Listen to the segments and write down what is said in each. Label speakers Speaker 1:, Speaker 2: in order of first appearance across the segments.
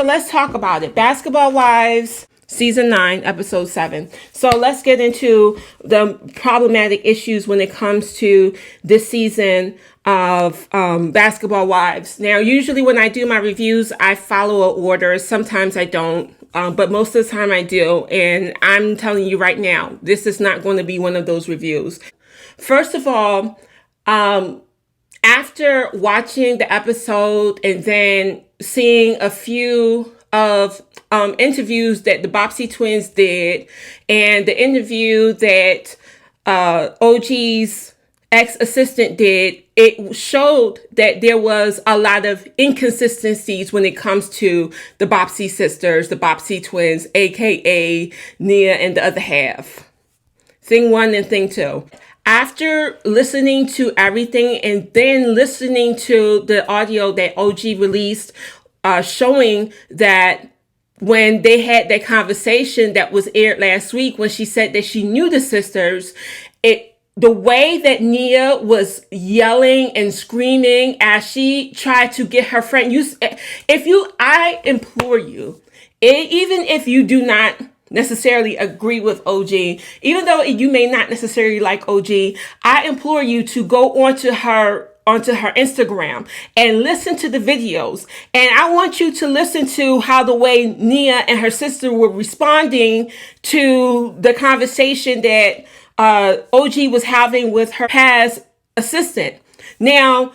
Speaker 1: Let's talk about it. Basketball Wives, Season 9, Episode 7. So let's get into the problematic issues when it comes to this season of Basketball Wives. Now, usually when I do my reviews, I follow an order. Sometimes I don't, but most of the time I do. And I'm telling you right now, this is not going to be one of those reviews. First of all, after watching the episode and then seeing a few of interviews that the Bobbsey twins did, and the interview that OG's ex-assistant did, it showed that there was a lot of inconsistencies when it comes to the Bobbsey sisters, the Bobbsey twins, aka Nia and the other half. Thing one and thing two. After listening to everything and then listening to the audio that OG released, showing that when they had that conversation that was aired last week, when she said that she knew the sisters, the way that Nia was yelling and screaming as she tried to get her friend, I implore you, even if you do not necessarily agree with OG, even though you may not necessarily like OG, I implore you to go onto her Instagram and listen to the videos. And I want you to listen to how the way Nia and her sister were responding to the conversation that OG was having with her past assistant. Now,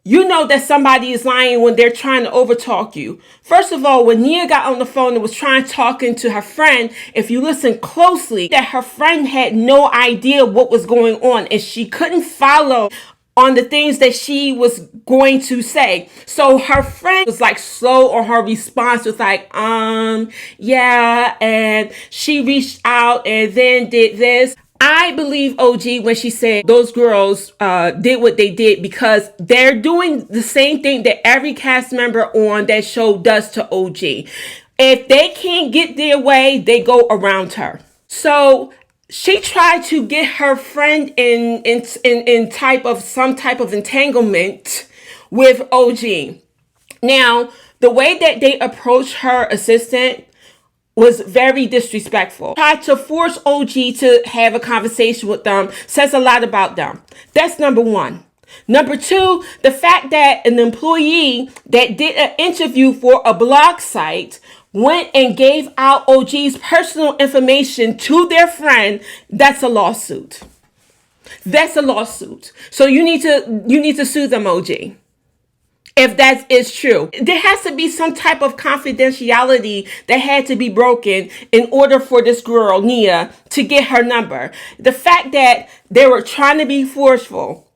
Speaker 1: you know that somebody is lying when they're trying to overtalk you. First of all, when Nia got on the phone and was talking to her friend, if you listen closely, that her friend had no idea what was going on and she couldn't follow on the things that she was going to say. So her friend was like slow on her response, was like, yeah, and she reached out and then did this. I believe OG when she said those girls did what they did because they're doing the same thing that every cast member on that show does to OG. If they can't get their way, they go around her. So she tried to get her friend in some type of entanglement with OG. Now, the way that they approached her assistant was very disrespectful. Tried to force OG to have a conversation with them says a lot about them. That's number one. Number two, the fact that an employee that did an interview for a blog site went and gave out OG's personal information to their friend, that's a lawsuit. That's a lawsuit. So you need to sue them, OG. If that is true, there has to be some type of confidentiality that had to be broken in order for this girl, Nia, to get her number. The fact that they were trying to be forceful,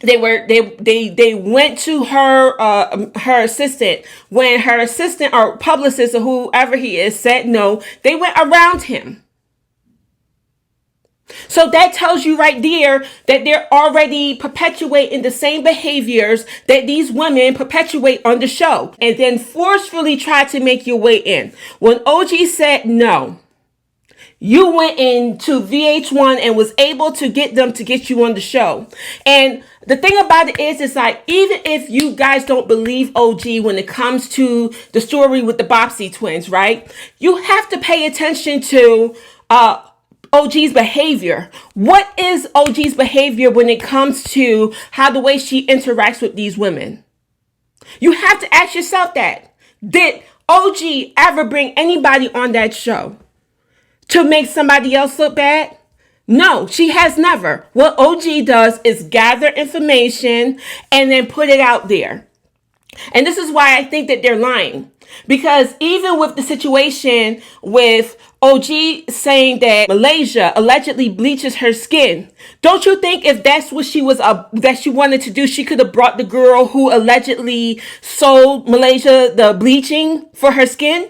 Speaker 1: they went to her assistant when her assistant or publicist or whoever he is said no, they went around him. So that tells you right there that they're already perpetuating the same behaviors that these women perpetuate on the show and then forcefully try to make your way in. When OG said no, you went into VH1 and was able to get them to get you on the show. And the thing about it is like, even if you guys don't believe OG when it comes to the story with the Bobbsey twins, right? You have to pay attention to OG's behavior. What is OG's behavior when it comes to how the way she interacts with these women? You have to ask yourself that. Did OG ever bring anybody on that show to make somebody else look bad? No, she has never. What OG does is gather information and then put it out there. And this is why I think that they're lying. Because even with the situation with OG saying that Malaysia allegedly bleaches her skin, don't you think if that's what she wanted to do, she could have brought the girl who allegedly sold Malaysia the bleaching for her skin?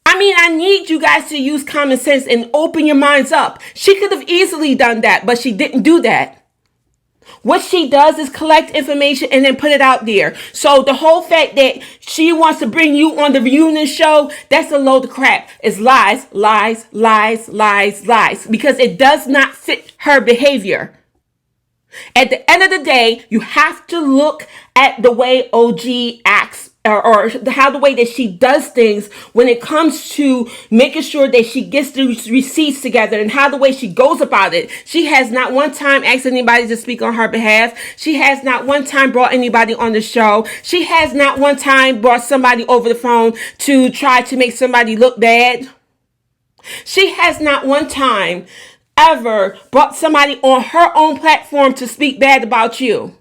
Speaker 1: I mean, I need you guys to use common sense and open your minds up. She could have easily done that, but she didn't do that. What she does is collect information and then put it out there. So the whole fact that she wants to bring you on the reunion show, that's a load of crap. It's lies, lies, lies, lies, lies, because it does not fit her behavior. At the end of the day, you have to look at the way OG acts how the way that she does things when it comes to making sure that she gets the receipts together, and how the way she goes about it. She has not one time asked anybody to speak on her behalf. She has not one time brought anybody on the show. She has not one time brought somebody over the phone to try to make somebody look bad. She has not one time ever brought somebody on her own platform to speak bad about you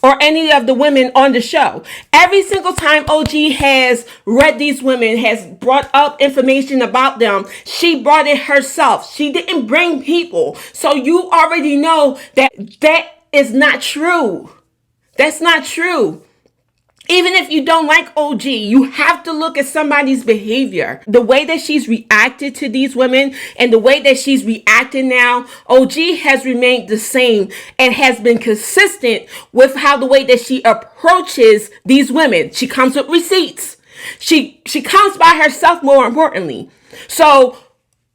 Speaker 1: or any of the women on the show. Every single time OG has read these women, has brought up information about them, she brought it herself. She didn't bring people. So you already know that that is not true. That's not true. Even if you don't like OG, you have to look at somebody's behavior. The way that she's reacted to these women and the way that she's reacting now, OG has remained the same and has been consistent with how the way that she approaches these women. She comes with receipts. She comes by herself, more importantly. So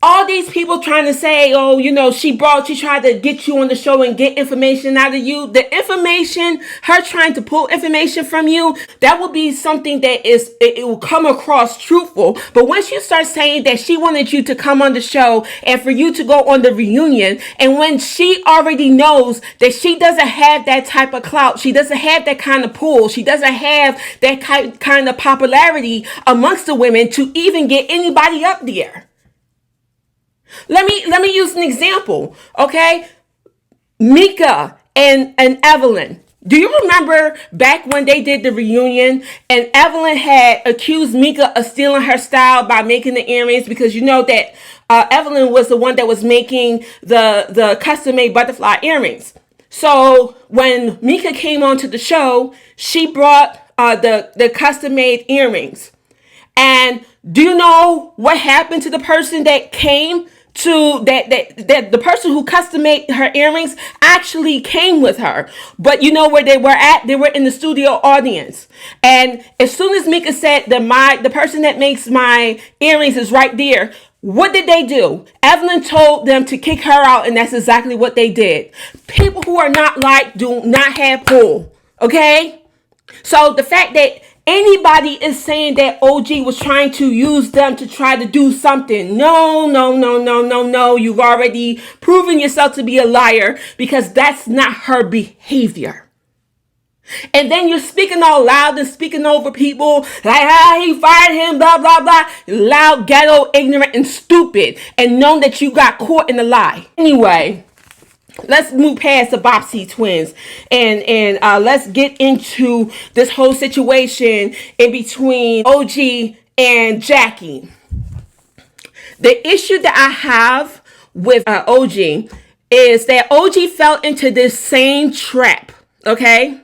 Speaker 1: all these people trying to say, oh, she tried to get you on the show and get information out of you. The information, her trying to pull information from you, that will be something that it will come across truthful. But once you start saying that she wanted you to come on the show and for you to go on the reunion, and when she already knows that she doesn't have that type of clout, she doesn't have that kind of pull, she doesn't have that kind of popularity amongst the women to even get anybody up there. Let me use an example, okay? Mika and Evelyn. Do you remember back when they did the reunion and Evelyn had accused Mika of stealing her style by making the earrings, because you know that Evelyn was the one that was making the custom-made butterfly earrings. So when Mika came onto the show, she brought the custom-made earrings. And do you know what happened to the person that came to that the person who custom made her earrings actually came with her? But you know where they were at? They were in the studio audience. And as soon as Mika said that the person that makes my earrings is right there, what did they do? Evelyn told them to kick her out, and that's exactly what they did. People who are not liked do not have pull. Okay? So the fact that anybody is saying that OG was trying to use them to try to do something, no. You've already proven yourself to be a liar, because that's not her behavior. And then you're speaking all loud and speaking over people like, he fired him, blah, blah, blah. Loud, ghetto, ignorant, and stupid. And knowing that you got caught in a lie. Anyway, let's move past the Bobbsey twins and let's get into this whole situation in between OG and Jackie. The issue that I have with OG is that OG fell into this same trap, okay?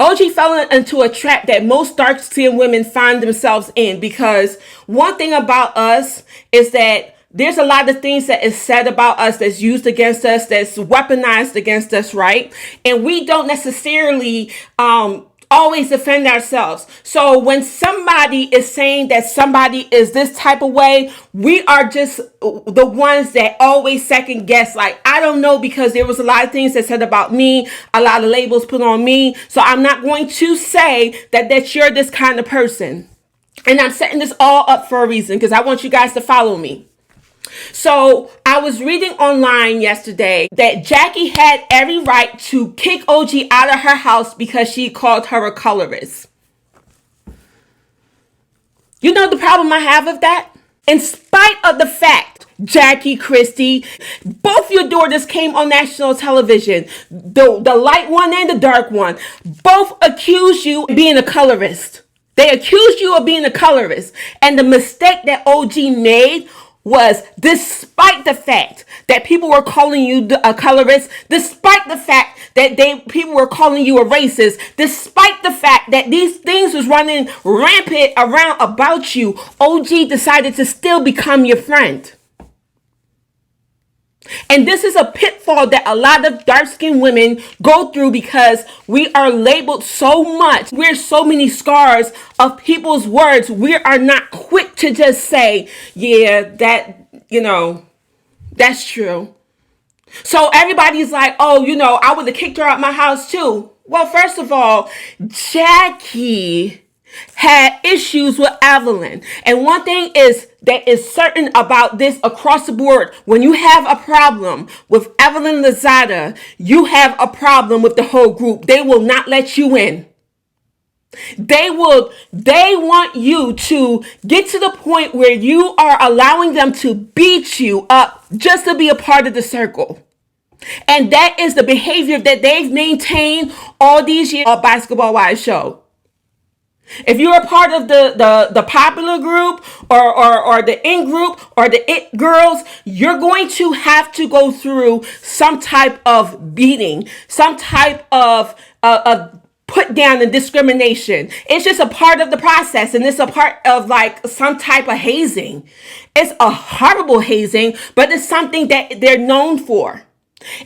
Speaker 1: OG fell into a trap that most dark-skinned women find themselves in, because one thing about us is that there's a lot of things that is said about us that's used against us, that's weaponized against us, right? And we don't necessarily always defend ourselves. So when somebody is saying that somebody is this type of way, we are just the ones that always second guess. Like, I don't know, because there was a lot of things that said about me, a lot of labels put on me. So I'm not going to say that you're this kind of person. And I'm setting this all up for a reason, because I want you guys to follow me. So I was reading online yesterday that Jackie had every right to kick OG out of her house because she called her a colorist. You know the problem I have with that? In spite of the fact, Jackie, Christy, both your daughters came on national television, the light one and the dark one, both accused you of being a colorist. They accused you of being a colorist. And the mistake that OG made was, despite the fact that people were calling you a colorist, despite the fact that people were calling you a racist, despite the fact that these things was running rampant around about you, OG decided to still become your friend. And this is a pitfall that a lot of dark-skinned women go through, because we are labeled so much. We're so many scars of people's words. We are not quick to just say, yeah, that's true. So everybody's like, oh, I would have kicked her out my house too. Well, first of all, Jackie had issues with Evelyn. And one thing is that is certain about this across the board. When you have a problem with Evelyn Lozada, you have a problem with the whole group. They will not let you in. They want you to get to the point where you are allowing them to beat you up just to be a part of the circle. And that is the behavior that they've maintained all these years on Basketball Wives show. If you're a part of the popular group or the in group or the it girls, you're going to have to go through some type of beating, some type of put down and discrimination. It's just a part of the process, and it's a part of like some type of hazing. It's a horrible hazing, but it's something that they're known for.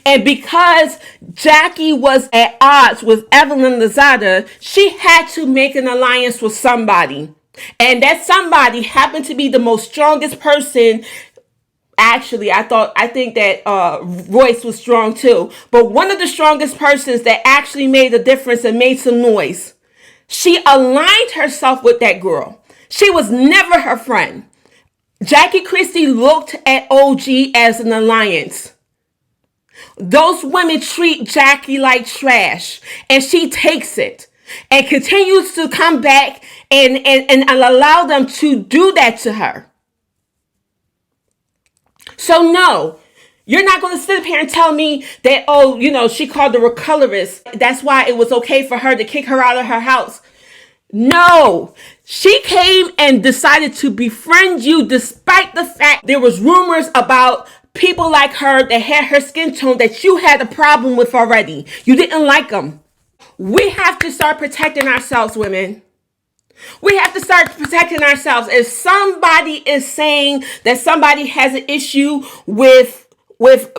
Speaker 1: And because Jackie was at odds with Evelyn Lozada, she had to make an alliance with somebody. And that somebody happened to be the most strongest person. Actually, I think that Royce was strong too. But one of the strongest persons that actually made a difference and made some noise. She aligned herself with that girl. She was never her friend. Jackie Christie looked at OG as an alliance. Those women treat Jackie like trash, and she takes it and continues to come back and allow them to do that to her. So no, you're not going to sit up here and tell me that, oh, she called her a colorist. That's why it was okay for her to kick her out of her house. No, she came and decided to befriend you despite the fact there was rumors about people like her that had her skin tone that you had a problem with already. You didn't like them. We have to start protecting ourselves, women. We have to start protecting ourselves. If somebody is saying that somebody has an issue with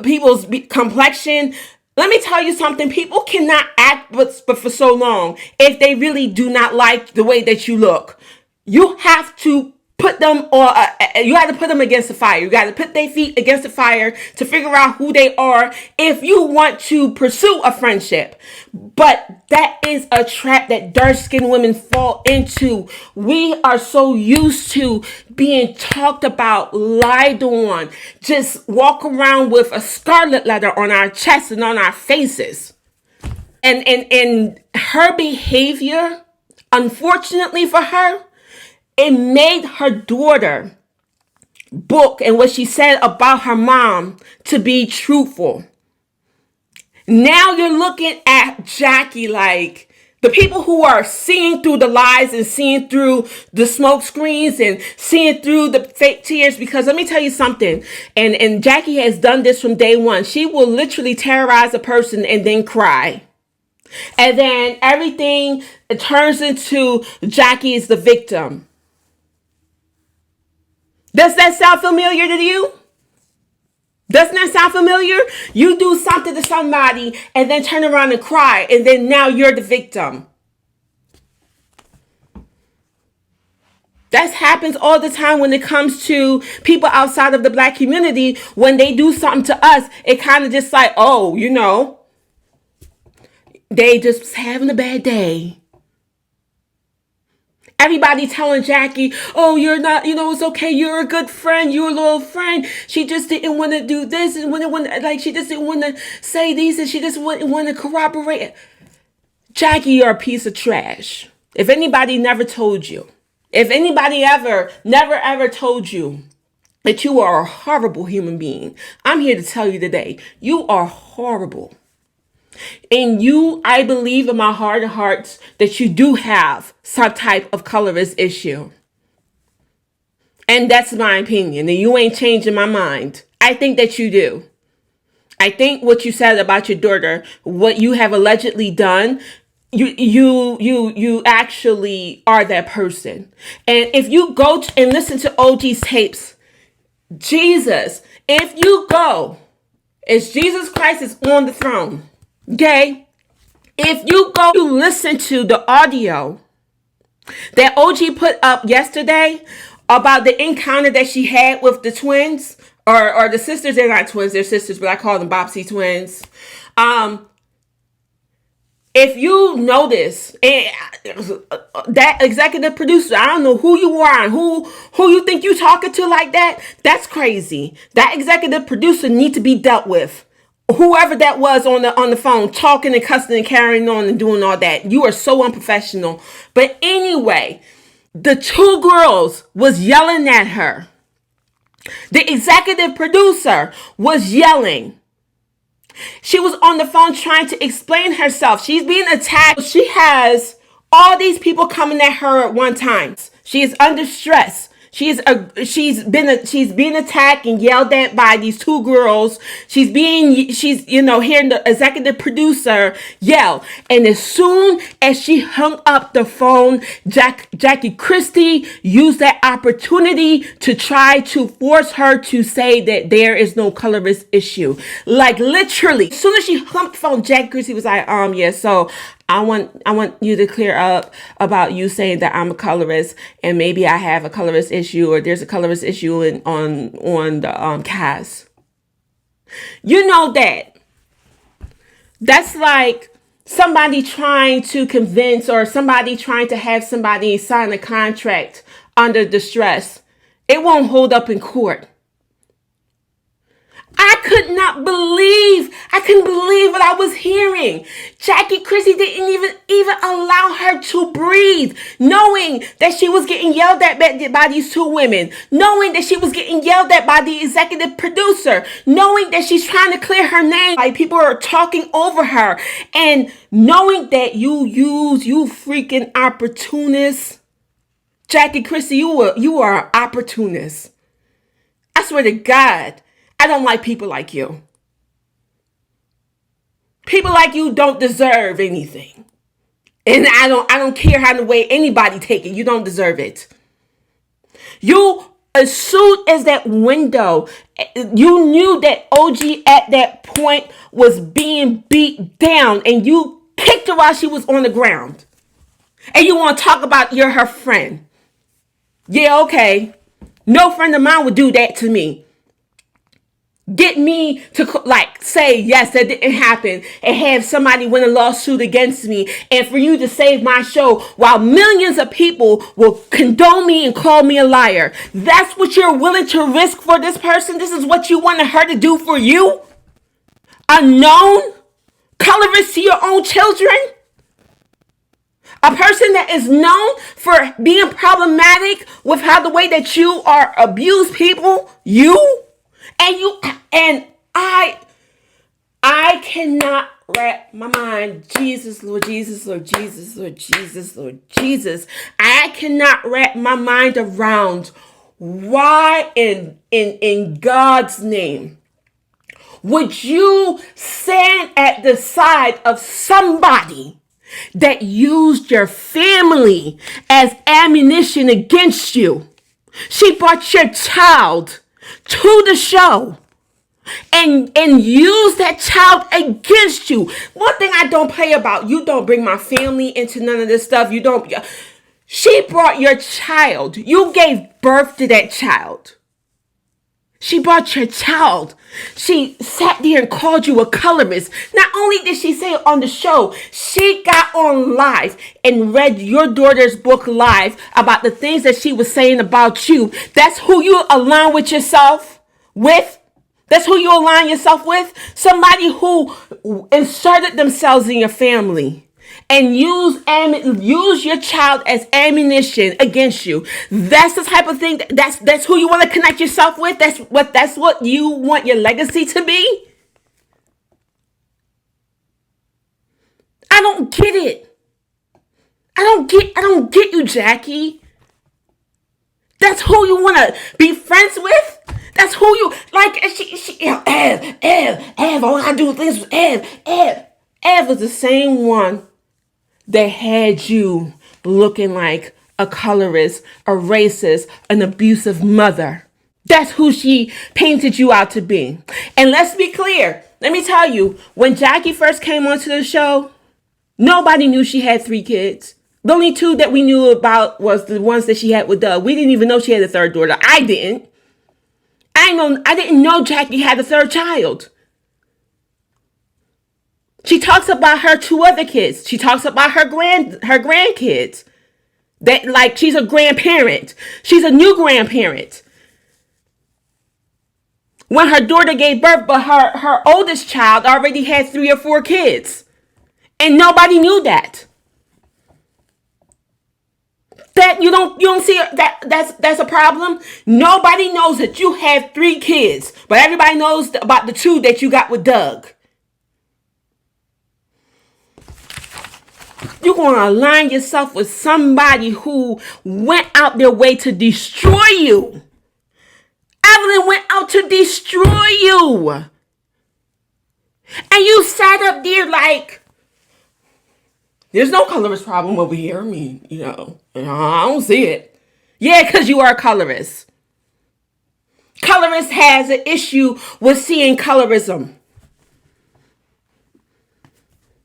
Speaker 1: people's complexion, let me tell you something. People cannot act but for so long if they really do not like the way that you look. You have to put them on. You got to put them against the fire. You got to put their feet against the fire to figure out who they are if you want to pursue a friendship. But that is a trap that dark-skinned women fall into. We are so used to being talked about, lied on, just walk around with a scarlet letter on our chest and on our faces. And her behavior, unfortunately for her, it made her daughter book and what she said about her mom to be truthful. Now you're looking at Jackie like the people who are seeing through the lies and seeing through the smoke screens and seeing through the fake tears. Because let me tell you something, and Jackie has done this from day one. She will literally terrorize a person and then cry. And then everything turns into Jackie is the victim. Does that sound familiar to you? Doesn't that sound familiar? You do something to somebody and then turn around and cry, and then now you're the victim. That happens all the time when it comes to people outside of the Black community. When they do something to us, it kind of just like, oh, they just having a bad day. Everybody telling Jackie, oh, you're not, it's okay. You're a good friend. You're a little friend. She just didn't want to do this. And she just didn't want to say these. And she just wouldn't want to corroborate. Jackie, you're a piece of trash. If anybody never told you, if anybody never ever told you that you are a horrible human being, I'm here to tell you today, you are horrible. And I believe in my heart of hearts that you do have some type of colorist issue. And that's my opinion. And you ain't changing my mind. I think that you do. I think what you said about your daughter, what you have allegedly done, you actually are that person. And if you go and listen to OG's tapes, Jesus, if you go, as Jesus Christ is on the throne. Okay, if you go to listen to the audio that OG put up yesterday about the encounter that she had with the twins, or the sisters, they're not twins, they're sisters, but I call them Bopsy twins. If you notice, and that executive producer, I don't know who you are and who you think you talking to like that. That's crazy. That executive producer need to be dealt with. Whoever that was on the phone talking and cussing and carrying on and doing all that. You are so unprofessional. But anyway, the two girls was yelling at her. The executive producer was yelling. She was on the phone trying to explain herself. She's being attacked. She has all these people coming at her at one time. She is under stress. She's being attacked and yelled at by these two girls. She's hearing the executive producer yell. And as soon as she hung up the phone, Jackie Christie used that opportunity to try to force her to say that there is no colorist issue. Like literally, as soon as she hung up the phone, Jackie Christie was like, yeah, so I want you to clear up about you saying that I'm a colorist and maybe I have a colorist issue or there's a colorist issue on the cast. You know that's like somebody trying to convince or somebody trying to have somebody sign a contract under distress. It won't hold up in court. I couldn't believe what I was hearing. Jackie Christie didn't even allow her to breathe, knowing that she was getting yelled at by these two women, knowing that she was getting yelled at by the executive producer, knowing that she's trying to clear her name, like people are talking over her, and knowing that you freaking opportunist. Jackie Christie, you are an opportunist. I swear to God. I don't like people like you. People like you don't deserve anything. And I don't care how the way anybody take it. You don't deserve it. You, as soon as that window, you knew that OG at that point was being beat down and you kicked her while she was on the ground. And you want to talk about you're her friend. Yeah, okay. No friend of mine would do that to me. Get me to say, yes, that didn't happen and have somebody win a lawsuit against me and for you to save my show while millions of people will condone me and call me a liar. That's what you're willing to risk for this person? This is what you wanted her to do for you? A known colorist to your own children? A person that is known for being problematic with how the way that you are abuse people? You? And I cannot wrap my mind. Jesus, Lord Jesus, Lord Jesus, Lord Jesus, Lord Jesus. I cannot wrap my mind around why in God's name would you stand at the side of somebody that used your family as ammunition against you? She brought your child to the show and use that child against you. One thing I don't play about, you don't bring my family into none of this stuff. She brought your child. You gave birth to that child. She brought your child. She sat there and called you a colorist. Not only did she say it on the show, she got on live and read your daughter's book live about the things that she was saying about you. That's who you align with yourself with. That's who you align yourself with. Somebody who inserted themselves in your family and use your child as ammunition against you. That's the type of thing. That's who you want to connect yourself with. That's what you want your legacy to be. I don't get it. I don't get you, Jackie. That's who you want to be friends with. That's who you like. Ev. All I do things with Ev. Ev was the same one that had you looking like a colorist, a racist, an abusive mother. That's who she painted you out to be. And let's be clear. Let me tell you, when Jackie first came onto the show, nobody knew she had 3 kids. The only 2 that we knew about was the ones that she had with Doug. We didn't even know she had a 3rd daughter. I didn't. I didn't know Jackie had a 3rd child. She talks about her two other kids. She talks about her grandkids. That like she's a grandparent. She's a new grandparent. When her daughter gave birth, but her oldest child already had 3 or 4 kids. And nobody knew that. That you don't see that's a problem. Nobody knows that you have 3 kids, but everybody knows about the 2 that you got with Doug. You're going to align yourself with somebody who went out their way to destroy you. Evelyn went out to destroy you. And you sat up there like, there's no colorist problem over here. I mean, I don't see it. Yeah, because you are a colorist. Colorist has an issue with seeing colorism.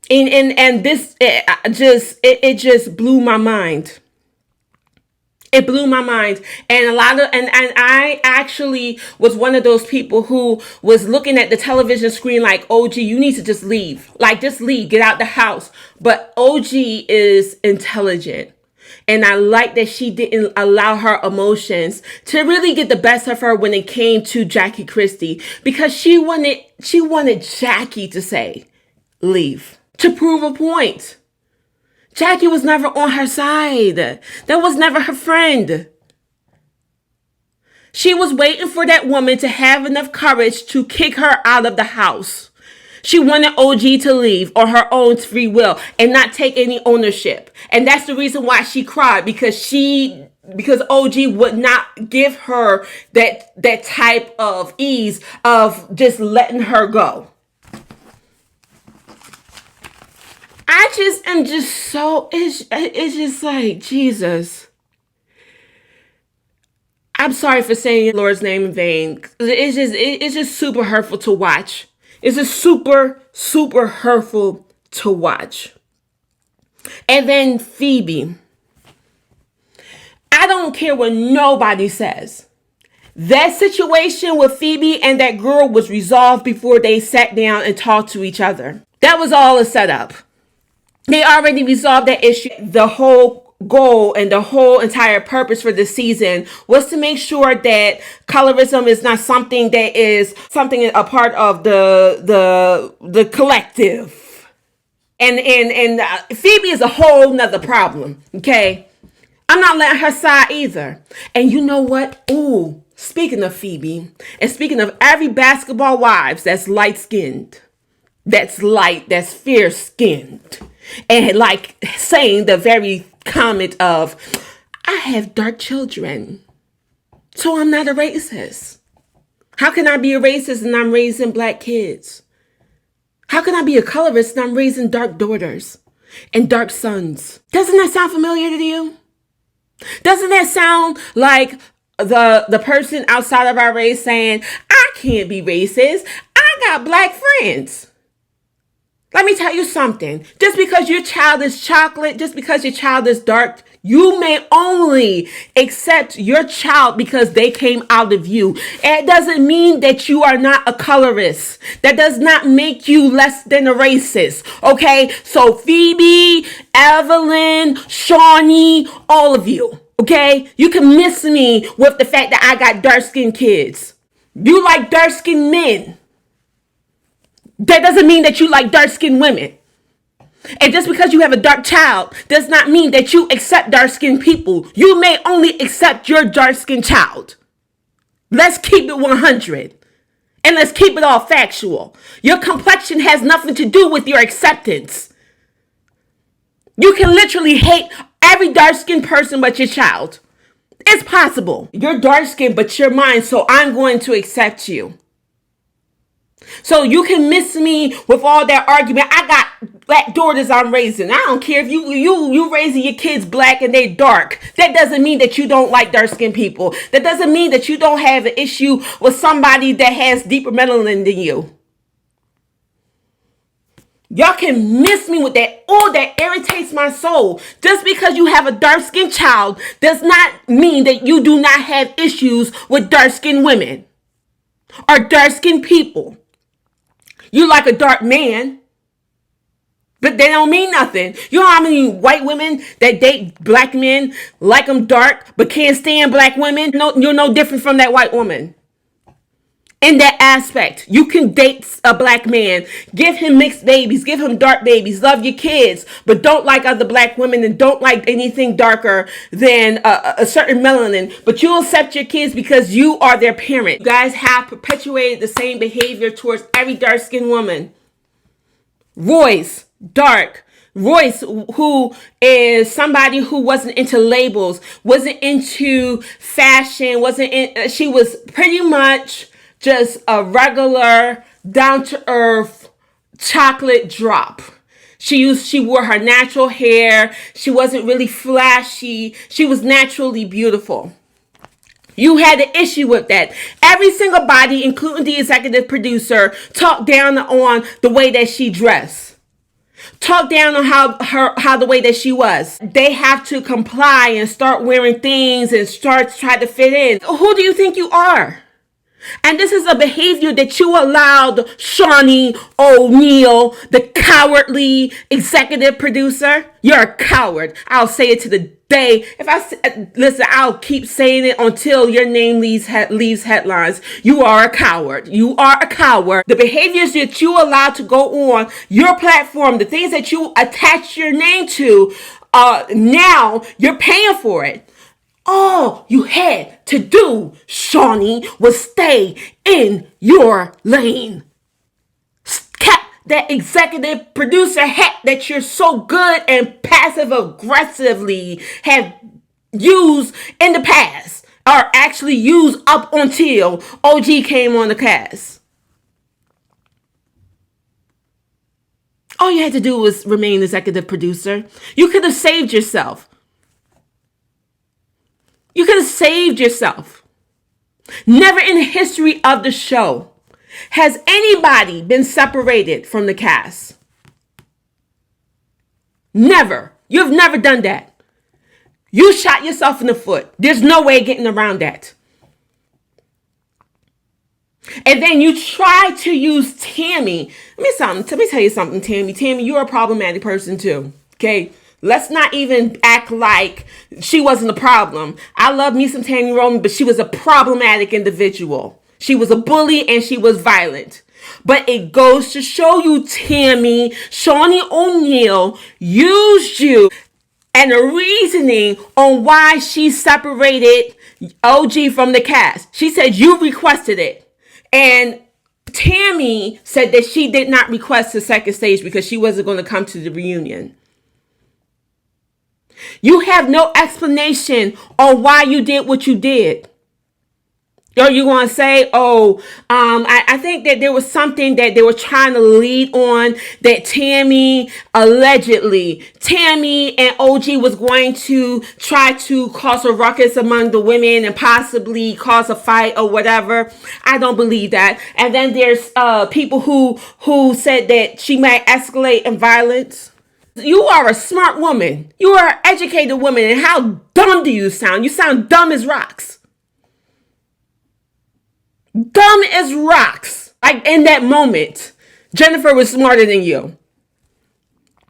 Speaker 1: And this it just blew my mind. It blew my mind. And I actually was one of those people who was looking at the television screen like, OG, you need to just leave. Like, just leave, get out the house. But OG is intelligent. And I like that she didn't allow her emotions to really get the best of her when it came to Jackie Christie, because she wanted Jackie to say, leave, to prove a point. Jackie was never on her side. That was never her friend. She was waiting for that woman to have enough courage to kick her out of the house. She wanted OG to leave on her own free will and not take any ownership. And that's the reason why she cried, because OG would not give her that type of ease of just letting her go. I just am just so, it's just like, Jesus. I'm sorry for saying the Lord's name in vain. It's just super hurtful to watch. It's just super, super hurtful to watch. And then Phoebe. I don't care what nobody says. That situation with Phoebe and that girl was resolved before they sat down and talked to each other. That was all a setup. They already resolved that issue. The whole goal and the whole entire purpose for this season was to make sure that colorism is not something that is something a part of the collective. And Phoebe is a whole nother problem. Okay, I'm not letting her side either. And you know what? Ooh, speaking of Phoebe, and speaking of every basketball wives that's light skinned, that's light, that's fair skinned. And like saying the very comment of, I have dark children, so I'm not a racist. How can I be a racist and I'm raising black kids? How can I be a colorist and I'm raising dark daughters and dark sons? Doesn't that sound familiar to you? Doesn't that sound like the person outside of our race saying, I can't be racist, I got black friends? Let me tell you something. Just because your child is chocolate, just because your child is dark, you may only accept your child because they came out of you. It doesn't mean that you are not a colorist. That does not make you less than a racist. Okay? So Phoebe, Evelyn, Shawnee, all of you. Okay? You can miss me with the fact that I got dark-skinned kids. You like dark-skinned men. That doesn't mean that you like dark-skinned women. And just because you have a dark child does not mean that you accept dark-skinned people. You may only accept your dark-skinned child. Let's keep it 100. And let's keep it all factual. Your complexion has nothing to do with your acceptance. You can literally hate every dark-skinned person but your child. It's possible. You're dark-skinned, but you're mine, so I'm going to accept you. So you can miss me with all that argument. I got black daughters I'm raising. I don't care if you raising your kids black and they dark. That doesn't mean that you don't like dark-skinned people. That doesn't mean that you don't have an issue with somebody that has deeper melanin than you. Y'all can miss me with that. Oh, that irritates my soul. Just because you have a dark-skinned child does not mean that you do not have issues with dark-skinned women or dark-skinned people. You like a dark man. but they don't mean nothing. You know how many white women that date black men, like them dark, but can't stand black women? No, you're no different from that white woman. In that aspect, you can date a black man, give him mixed babies, give him dark babies, love your kids, but don't like other black women and don't like anything darker than a certain melanin. But you'll accept your kids because you are their parent. You guys have perpetuated the same behavior towards every dark-skinned woman. Royce, dark. Royce, who is somebody who wasn't into labels, wasn't into fashion, she was pretty much just a regular, down-to-earth chocolate drop. She wore her natural hair. She wasn't really flashy. She was naturally beautiful. You had an issue with that. Every single body, including the executive producer, talked down on the way that she dressed. Talk down on how the way that she was. They have to comply and start wearing things and start to try to fit in. Who do you think you are? And this is a behavior that you allowed Shaunie O'Neal, the cowardly executive producer. You're a coward. I'll say it to the day. Listen, I'll keep saying it until your name leaves headlines. You are a coward. You are a coward. The behaviors that you allow to go on your platform, the things that you attach your name to, now you're paying for it. All you had to do, Shaunie, was stay in your lane. Kept that executive producer hat that you're so good and passive aggressively have used in the past, or actually used up until OG came on the cast. All you had to do was remain executive producer. You could have saved yourself. You could have saved yourself. Never in the history of the show has anybody been separated from the cast. Never. You've never done that. You shot yourself in the foot. There's no way getting around that. And then you try to use Tammy. Let me tell you something, Tammy. Tammy, you're a problematic person too. Okay? Let's not even act like she wasn't a problem. I love me some Tammy Roman, but she was a problematic individual. She was a bully and she was violent. But it goes to show you, Tammy, Shaunie O'Neal used you and the reasoning on why she separated OG from the cast. She said you requested it. And Tammy said that she did not request the second stage because she wasn't going to come to the reunion. You have no explanation on why you did what you did. Or you want to say, I think that there was something that they were trying to lead on that Tammy and OG was going to try to cause a ruckus among the women and possibly cause a fight or whatever. I don't believe that. And then there's people who said that she might escalate in violence. You are a smart woman. You are an educated woman. And how dumb do you sound? You sound dumb as rocks. Dumb as rocks. Like in that moment, Jennifer was smarter than you.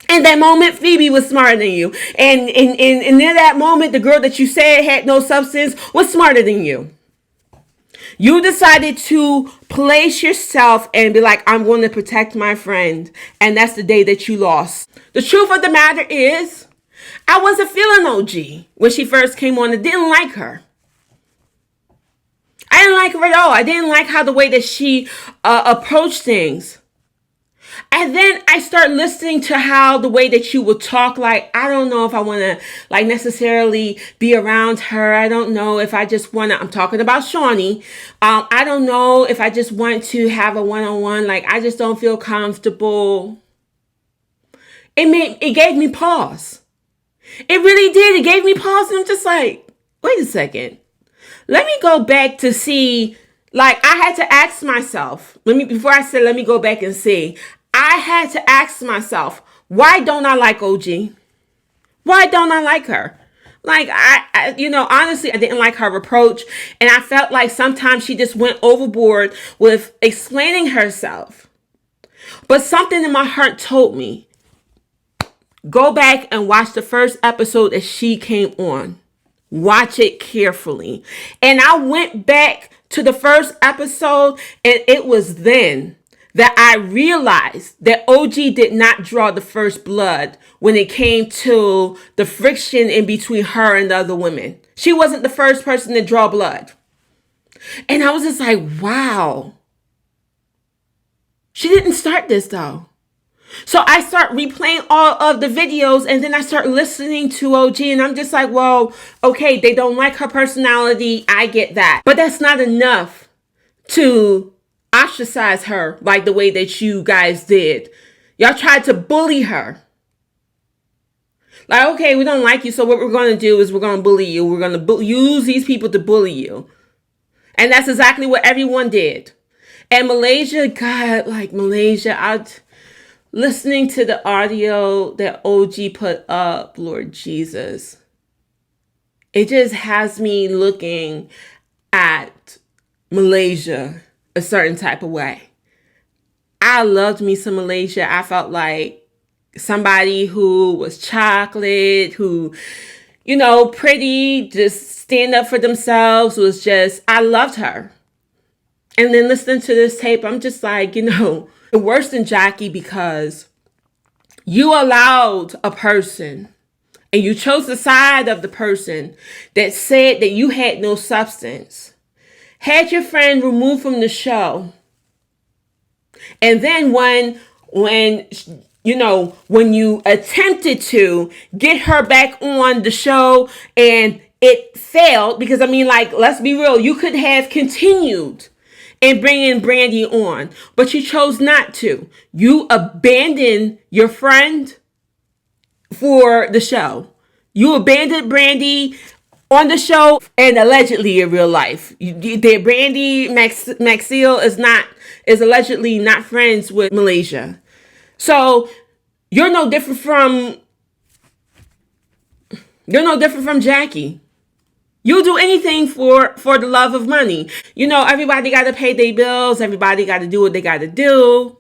Speaker 1: In that moment, Phoebe was smarter than you. And in that moment, the girl that you said had no substance was smarter than you. You decided to place yourself and be like, I'm going to protect my friend. And that's the day that you lost. The truth of the matter is, I wasn't feeling OG when she first came on. I didn't like her. I didn't like her at all. I didn't like how the way that she approached things. And then I start listening to how the way that you would talk, like, I don't know if I want to like necessarily be around her. I don't know if I just want to, I'm talking about Shaunie. I don't know if I just want to have a one-on-one. Like, I just don't feel comfortable. It gave me pause. It really did. It gave me pause. And I'm just like, wait a second. Let me go back to see, like, I had to ask myself, before I said, let me go back and see, I had to ask myself, why don't I like OG? Why don't I like her? Like, honestly, I didn't like her approach. And I felt like sometimes she just went overboard with explaining herself. But something in my heart told me, Go back and watch the first episode that she came on. Watch it carefully. And I went back to the first episode, and it was then that I realized that OG did not draw the first blood when it came to the friction in between her and the other women. She wasn't the first person to draw blood. And I was just like, wow. She didn't start this though. So I start replaying all of the videos, and then I start listening to OG, and I'm just like, well, okay, they don't like her personality. I get that. But that's not enough to ostracize her like the way that you guys did. Y'all tried to bully her. Like, okay, we don't like you, so what we're going to do is we're going to bully you. We're going to use these people to bully you. And that's exactly what everyone did. And Malaysia, God, like Malaysia, listening to the audio that OG put up, Lord Jesus, it just has me looking at Malaysia a certain type of way. I loved me some Malaysia. I felt like somebody who was chocolate, who, pretty, just stand up for themselves, was just, I loved her. And then listening to this tape, I'm just like, worse than Jackie, because you allowed a person and you chose the side of the person that said that you had no substance, had your friend removed from the show. And then when you attempted to get her back on the show and it failed, because let's be real, you could have continued and bringing Brandy on, but you chose not to. You abandoned your friend for the show. You abandoned Brandy on the show and allegedly in real life. Brandy Maxiel is allegedly not friends with Malaysia. So you're no different from Jackie. You'll do anything for the love of money. Everybody got to pay their bills. Everybody got to do what they got to do.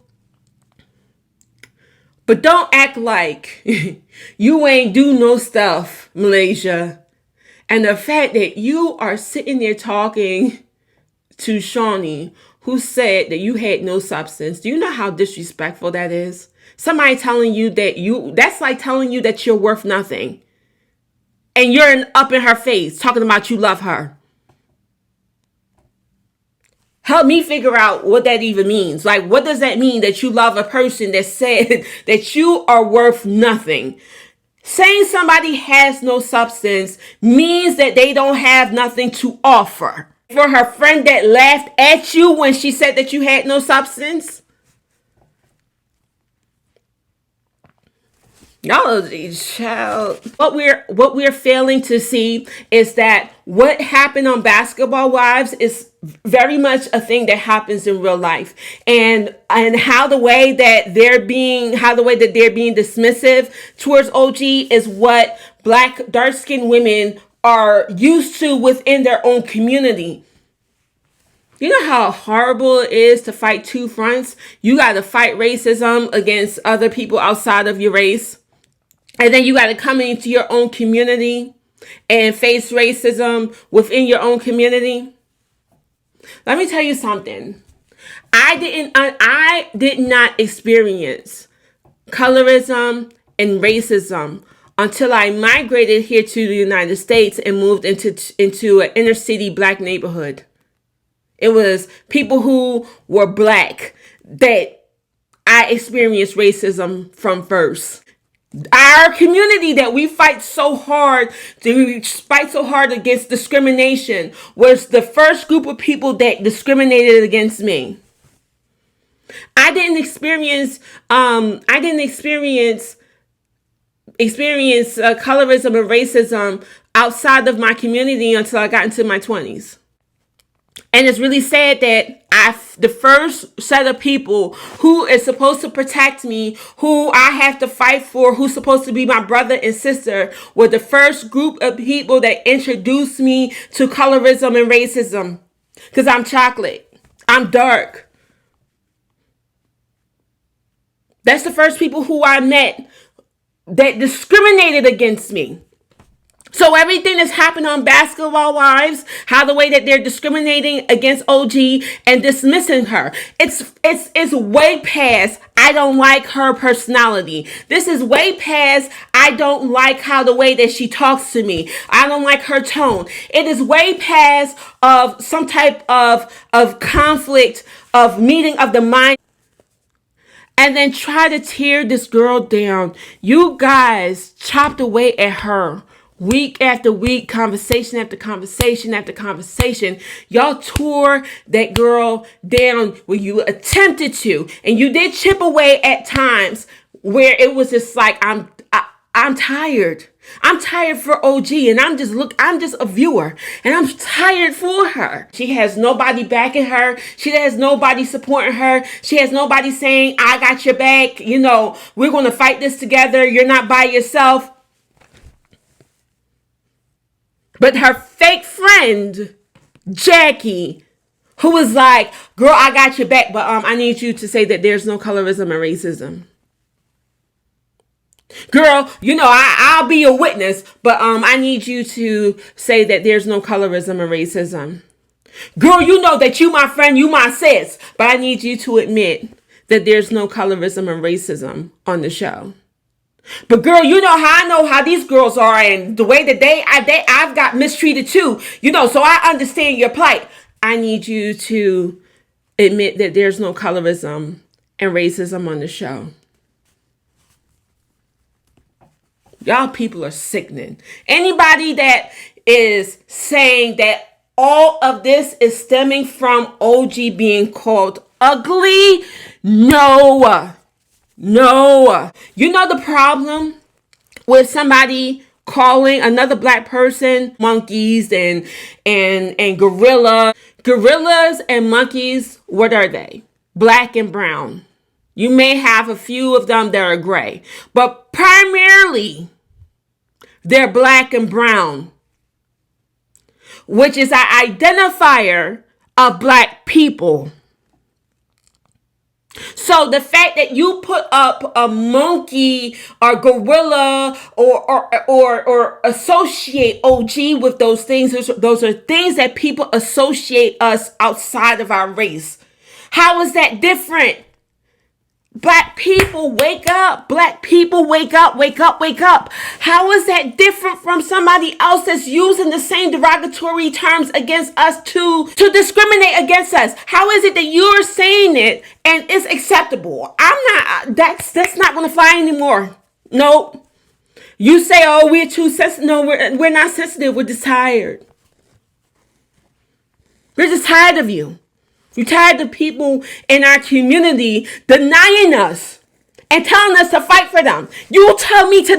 Speaker 1: But don't act like you ain't do no stuff, Malaysia. And the fact that you are sitting there talking to Shawnee, who said that you had no substance. Do you know how disrespectful that is? Somebody telling you that's like telling you that you're worth nothing. And you're up in her face talking about you love her. Help me figure out what that even means. Like, what does that mean that you love a person that said that you are worth nothing? Saying somebody has no substance means that they don't have nothing to offer. For her friend that laughed at you when she said that you had no substance, y'all, child. What we're failing to see is that what happened on Basketball Wives is very much a thing that happens in real life, and how the way that they're being dismissive towards OG is what Black dark-skinned women are used to within their own community. You know how horrible it is to fight two fronts? You got to fight racism against other people outside of your race. And then you got to come into your own community and face racism within your own community. Let me tell you something. I did not experience colorism and racism until I migrated here to the United States and moved into an inner city Black neighborhood. It was people who were Black that I experienced racism from first. Our community that we fight so hard against discrimination was the first group of people that discriminated against me. I didn't experience colorism and racism outside of my community until I got into my 20s. And it's really sad that the first set of people who is supposed to protect me, who I have to fight for, who's supposed to be my brother and sister, were the first group of people that introduced me to colorism and racism. Because I'm chocolate. I'm dark. That's the first people who I met that discriminated against me. So everything that's happened on Basketball Wives, how the way that they're discriminating against OG and dismissing her, it's way past I don't like her personality. This is way past I don't like how the way that she talks to me. I don't like her tone. It is way past of some type of conflict, of meeting of the mind, and then try to tear this girl down. You guys chopped away at her week after week, conversation after conversation after conversation. Y'all tore that girl down when you attempted to, and you did chip away at times where it was just like, I'm tired. I'm tired for OG, and I'm just a viewer, and I'm tired for her. She has nobody backing her. She has nobody supporting her. She has nobody saying, I got your back. You know, we're going to fight this together. You're not by yourself. But her fake friend, Jackie, who was like, girl, I got your back, but I need you to say that there's no colorism and racism. Girl, you know, I'll be a witness, but I need you to say that there's no colorism and racism. Girl, you know that you my friend, you my sis, but I need you to admit that there's no colorism and racism on the show. But girl, you know how these girls are, and the way that I've got mistreated too, you know, so I understand your plight. I need you to admit that there's no colorism and racism on the show. Y'all people are sickening. Anybody that is saying that all of this is stemming from OG being called ugly, no. You know the problem with somebody calling another black person monkeys and gorilla. Gorillas and monkeys, what are they? Black and brown. You may have a few of them that are gray, but primarily they're black and brown, which is an identifier of black people. So the fact that you put up a monkey or gorilla or associate OG with those things, those are things that people associate us outside of our race. How is that different? Black people, wake up. Black people, wake up, wake up, wake up. How is that different from somebody else that's using the same derogatory terms against us to discriminate against us? How is it that you're saying it and it's acceptable? That's not going to fly anymore. Nope. You say, oh, we're too sensitive. No, we're not sensitive. We're just tired. We're just tired of you. You're tired of people in our community denying us and telling us to fight for them. You tell me to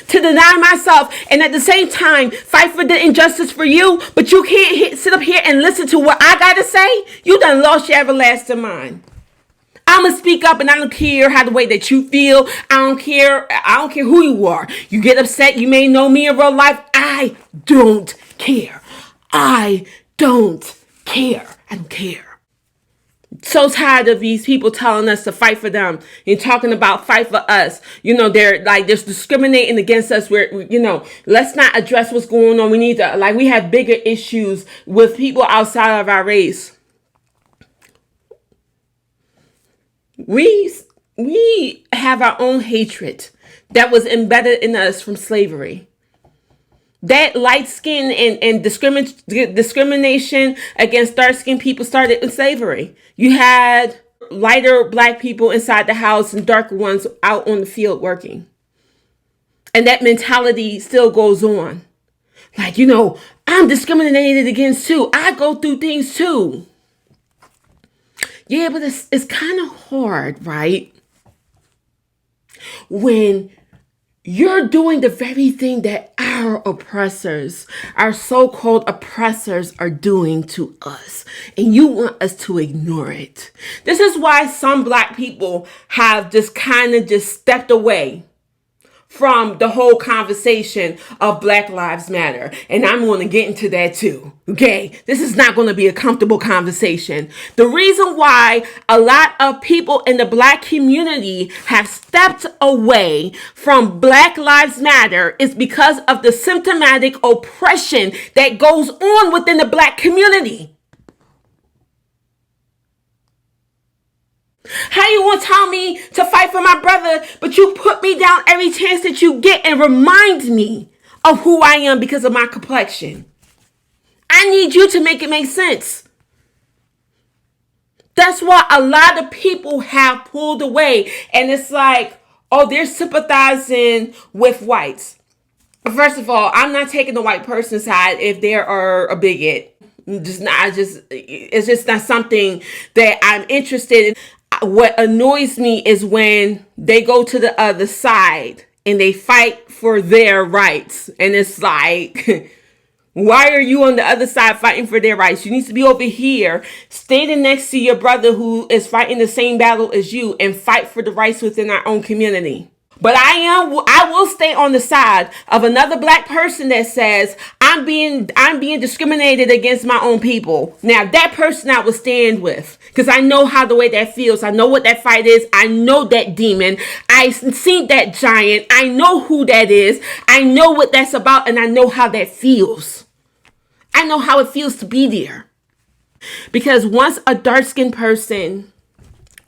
Speaker 1: deny myself and at the same time fight for the injustice for you, but you can't sit up here and listen to what I gotta say? You done lost your everlasting mind. I'm gonna speak up, and I don't care how the way that you feel. I don't care who you are. You get upset. You may know me in real life. I don't care. I don't care. I don't care. So tired of these people telling us to fight for them and talking about fight for us. You know, they're like just discriminating against us. Where, you know, let's not address what's going on. We need to, like, we have bigger issues with people outside of our race. We have our own hatred that was embedded in us from slavery. That light skin and discrimination against dark skinned people started in slavery. You had lighter black people inside the house and darker ones out on the field working. And that mentality still goes on. Like, you know, I'm discriminated against too. I go through things too. Yeah, but it's kind of hard, right? When you're doing the very thing that our oppressors, our so-called oppressors, are doing to us, and you want us to ignore it. This is why some black people have just kind of just stepped away from the whole conversation of Black Lives Matter. And I'm going to get into that too. Okay. This is not going to be a comfortable conversation. The reason why a lot of people in the Black community have stepped away from Black Lives Matter is because of the symptomatic oppression that goes on within the Black community. How you want to tell me to fight for my brother, but you put me down every chance that you get and remind me of who I am because of my complexion? I need you to make it make sense. That's why a lot of people have pulled away. And it's like, oh, they're sympathizing with whites. First of all, I'm not taking the white person's side if they are a bigot. It's just not something that I'm interested in. What annoys me is when they go to the other side and they fight for their rights. And it's like, why are you on the other side fighting for their rights? You need to be over here, standing next to your brother who is fighting the same battle as you, and fight for the rights within our own community. But I will stay on the side of another Black person that says I'm being discriminated against my own people. Now that person I will stand with, because I know how the way that feels. I know what that fight is. I know that demon. I've seen that giant. I know who that is. I know what that's about, and I know how that feels. I know how it feels to be there. Because once a dark-skinned person,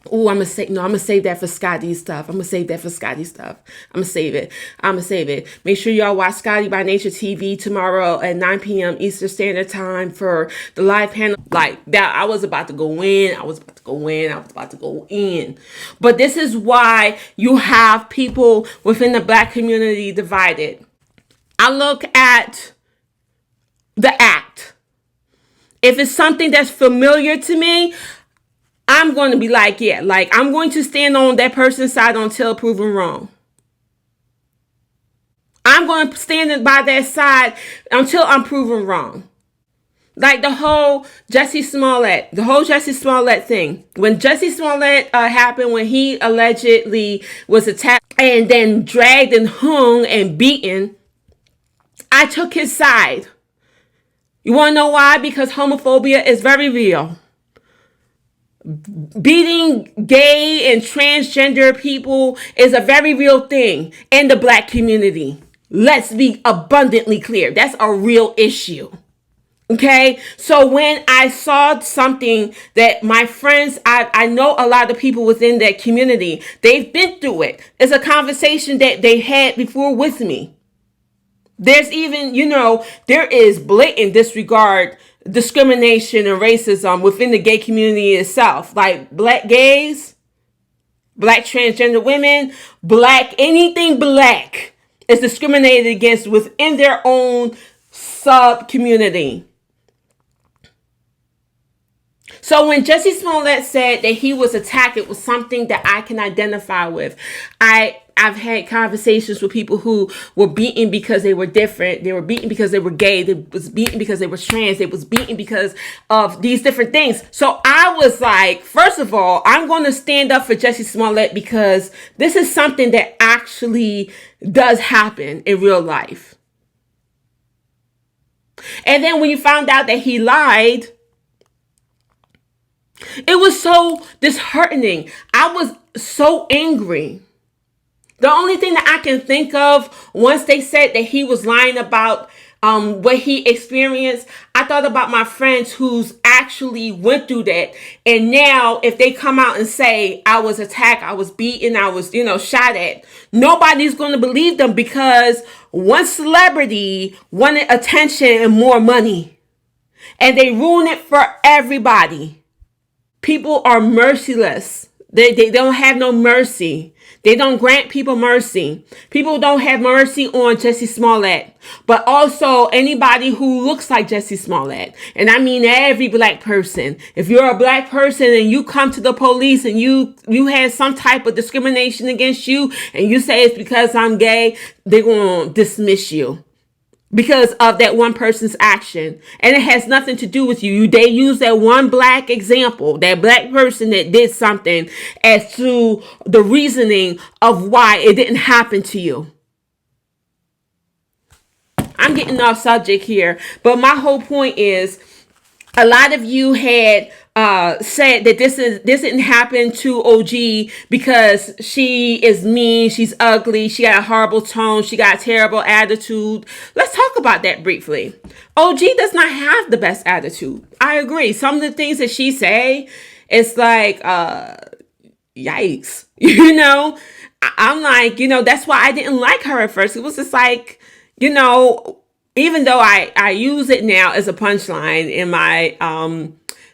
Speaker 1: I'm gonna save that for Scotty's stuff. I'm gonna save it. Make sure y'all watch Scotty by Nature TV tomorrow at 9 p.m. Eastern Standard Time for the live panel. Like that, I was about to go in. But this is why you have people within the Black community divided. I look at the act. If it's something that's familiar to me, I'm going to be like, yeah, like I'm going to stand on that person's side until proven wrong. I'm going to stand by that side until I'm proven wrong. Like the whole Jussie Smollett thing. When Jussie Smollett happened, when he allegedly was attacked and then dragged and hung and beaten, I took his side. You want to know why? Because homophobia is very real. Beating gay and transgender people is a very real thing in the Black community. Let's be abundantly clear. That's a real issue. Okay. So when I saw something that my friends, I know a lot of people within that community, they've been through it. It's a conversation that they had before with me. There's even, there is blatant disregard, discrimination and racism within the gay community itself. Like Black gays, Black transgender women, anything Black is discriminated against within their own sub community. So when Jussie Smollett said that he was attacked, it was something that I can identify with. I've had conversations with people who were beaten because they were different. They were beaten because they were gay. They was beaten because they were trans. They was beaten because of these different things. So I was like, first of all, I'm going to stand up for Jussie Smollett because this is something that actually does happen in real life. And then when you found out that he lied, it was so disheartening. I was so angry. The only thing that I can think of once they said that he was lying about what he experienced, I thought about my friends who's actually went through that. And now if they come out and say, I was attacked, I was beaten, I was, shot at, nobody's going to believe them because one celebrity wanted attention and more money. And they ruin it for everybody. People are merciless. They don't have no mercy. They don't grant people mercy. People don't have mercy on Jussie Smollett, but also anybody who looks like Jussie Smollett. And I mean every Black person. If you're a Black person and you come to the police and you had some type of discrimination against you and you say it's because I'm gay, they're going to dismiss you. Because of that one person's action. And it has nothing to do with you. They use that one Black example, that Black person that did something as to the reasoning of why it didn't happen to you. I'm getting off subject here, but my whole point is a lot of you had said that this didn't happen to OG because she is mean, she's ugly, she got a horrible tone, she got a terrible attitude. Let's talk about that briefly. OG does not have the best attitude. I agree. Some of the things that she say, it's like yikes. I'm like, that's why I didn't like her at first. It was just like, even though I use it now as a punchline in my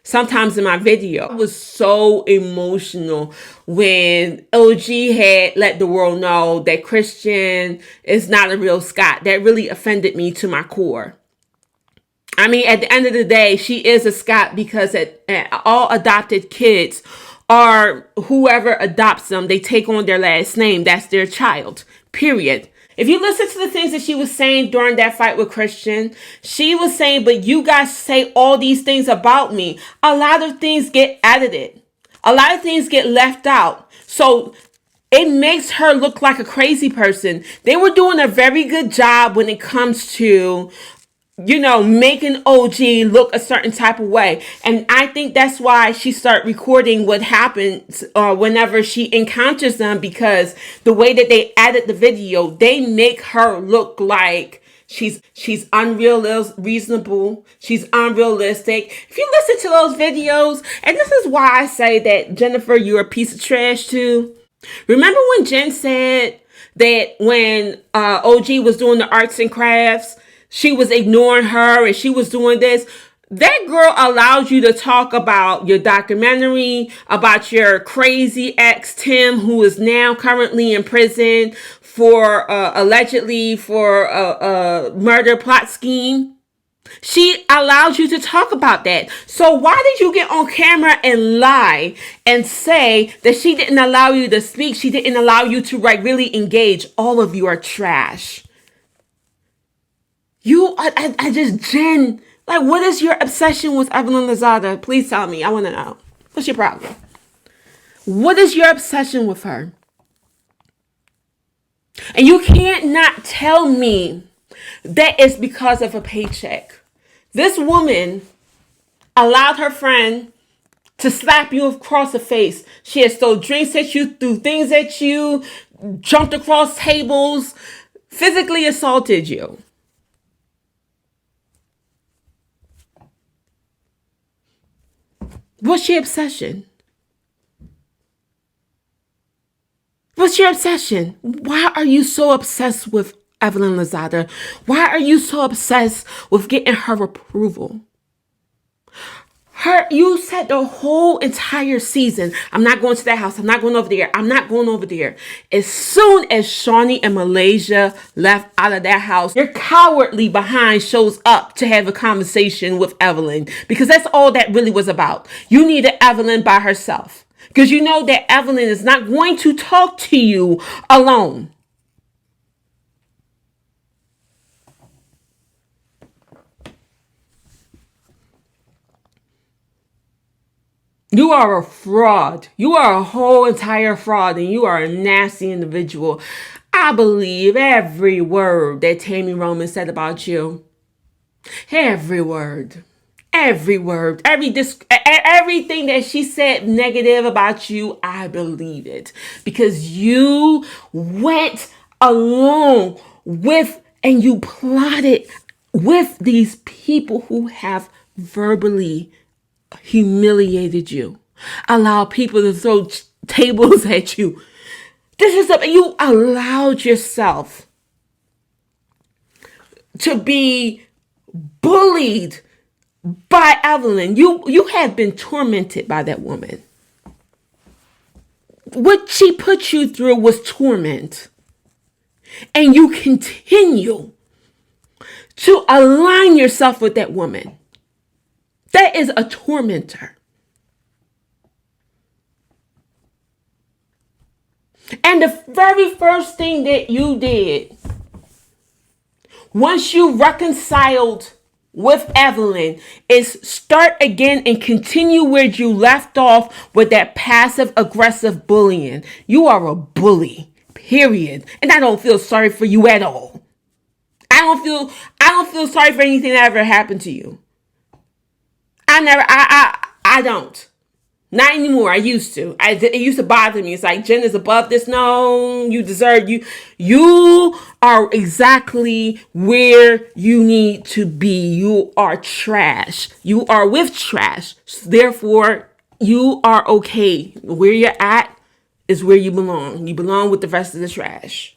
Speaker 1: sometimes in my video. I was so emotional when OG had let the world know that Christian is not a real Scott. That really offended me to my core. I mean, at the end of the day, she is a Scott because all adopted kids are whoever adopts them, they take on their last name. That's their child, period. If you listen to the things that she was saying during that fight with Christian, she was saying, but you guys say all these things about me. A lot of things get edited. A lot of things get left out. So it makes her look like a crazy person. They were doing a very good job when it comes to making OG look a certain type of way. And I think that's why she started recording what happens whenever she encounters them, because the way that they edit the video, they make her look like she's unreasonable. She's unrealistic. If you listen to those videos, and this is why I say that, Jennifer, you're a piece of trash too. Remember when Jen said that when OG was doing the arts and crafts, she was ignoring her and she was doing this? That girl allowed you to talk about your documentary, about your crazy ex, Tim, who is now currently in prison for allegedly for a murder plot scheme. She allowed you to talk about that. So why did you get on camera and lie and say that she didn't allow you to speak? She didn't allow you to really engage. All of you are trash. Jen, like, what is your obsession with Evelyn Lozada? Please tell me. I want to know. What's your problem? What is your obsession with her? And you can't not tell me that it's because of a paycheck. This woman allowed her friend to slap you across the face. She has thrown drinks at you, threw things at you, jumped across tables, physically assaulted you. What's your obsession? What's your obsession? Why are you so obsessed with Evelyn Lozada? Why are you so obsessed with getting her approval? You said the whole entire season, I'm not going to that house. I'm not going over there. I'm not going over there. As soon as Shawnee and Malaysia left out of that house, your cowardly behind shows up to have a conversation with Evelyn, because that's all that really was about. You needed Evelyn by herself because you know that Evelyn is not going to talk to you alone. You are a fraud. You are a whole entire fraud, and you are a nasty individual. I believe every word that Tami Roman said about you. Every word. Every word. Everything that she said negative about you, I believe it. Because you went along with and you plotted with these people who have verbally humiliated you, allow people to throw tables at you. This is something you allowed yourself to be bullied by Evelyn. You have been tormented by that woman. What she put you through was torment, and you continue to align yourself with that woman. That is a tormentor. And the very first thing that you did, once you reconciled with Evelyn, is start again and continue where you left off with that passive aggressive bullying. You are a bully, period. And I don't feel sorry for you at all. I don't feel sorry for anything that ever happened to you. I don't. Not anymore. I used to. It used to bother me. It's like, Jen is above this. No, you are exactly where you need to be. You are trash. You are with trash. Therefore, you are okay. Where you're at is where you belong. You belong with the rest of the trash.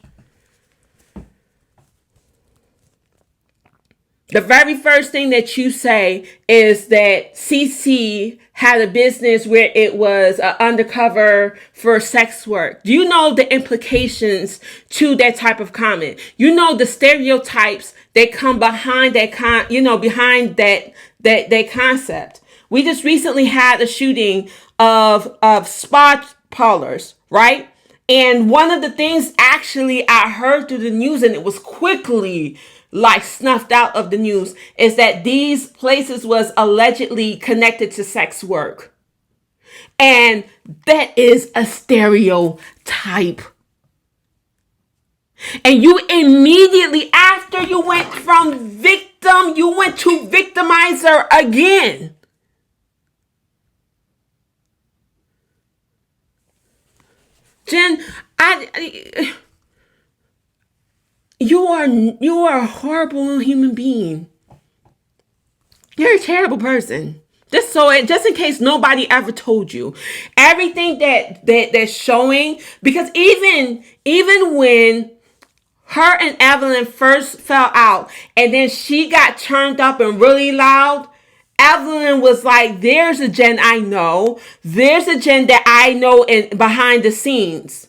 Speaker 1: The very first thing that you say is that CC had a business where it was undercover for sex work. Do you know the implications to that type of comment? You know the stereotypes that come behind behind that concept. We just recently had a shooting of spa parlors, right? And one of the things actually I heard through the news, and it was quickly like snuffed out of the news, is that these places was allegedly connected to sex work. And that is a stereotype. And you immediately, after you went from victim, you went to victimizer again. Jen, you are a horrible human being. You're a terrible person. Just in case nobody ever told you, everything that's showing, because even when her and Evelyn first fell out, and then she got turned up and really loud, Evelyn was like, "There's a Jen I know. There's a Jen that I know in behind the scenes."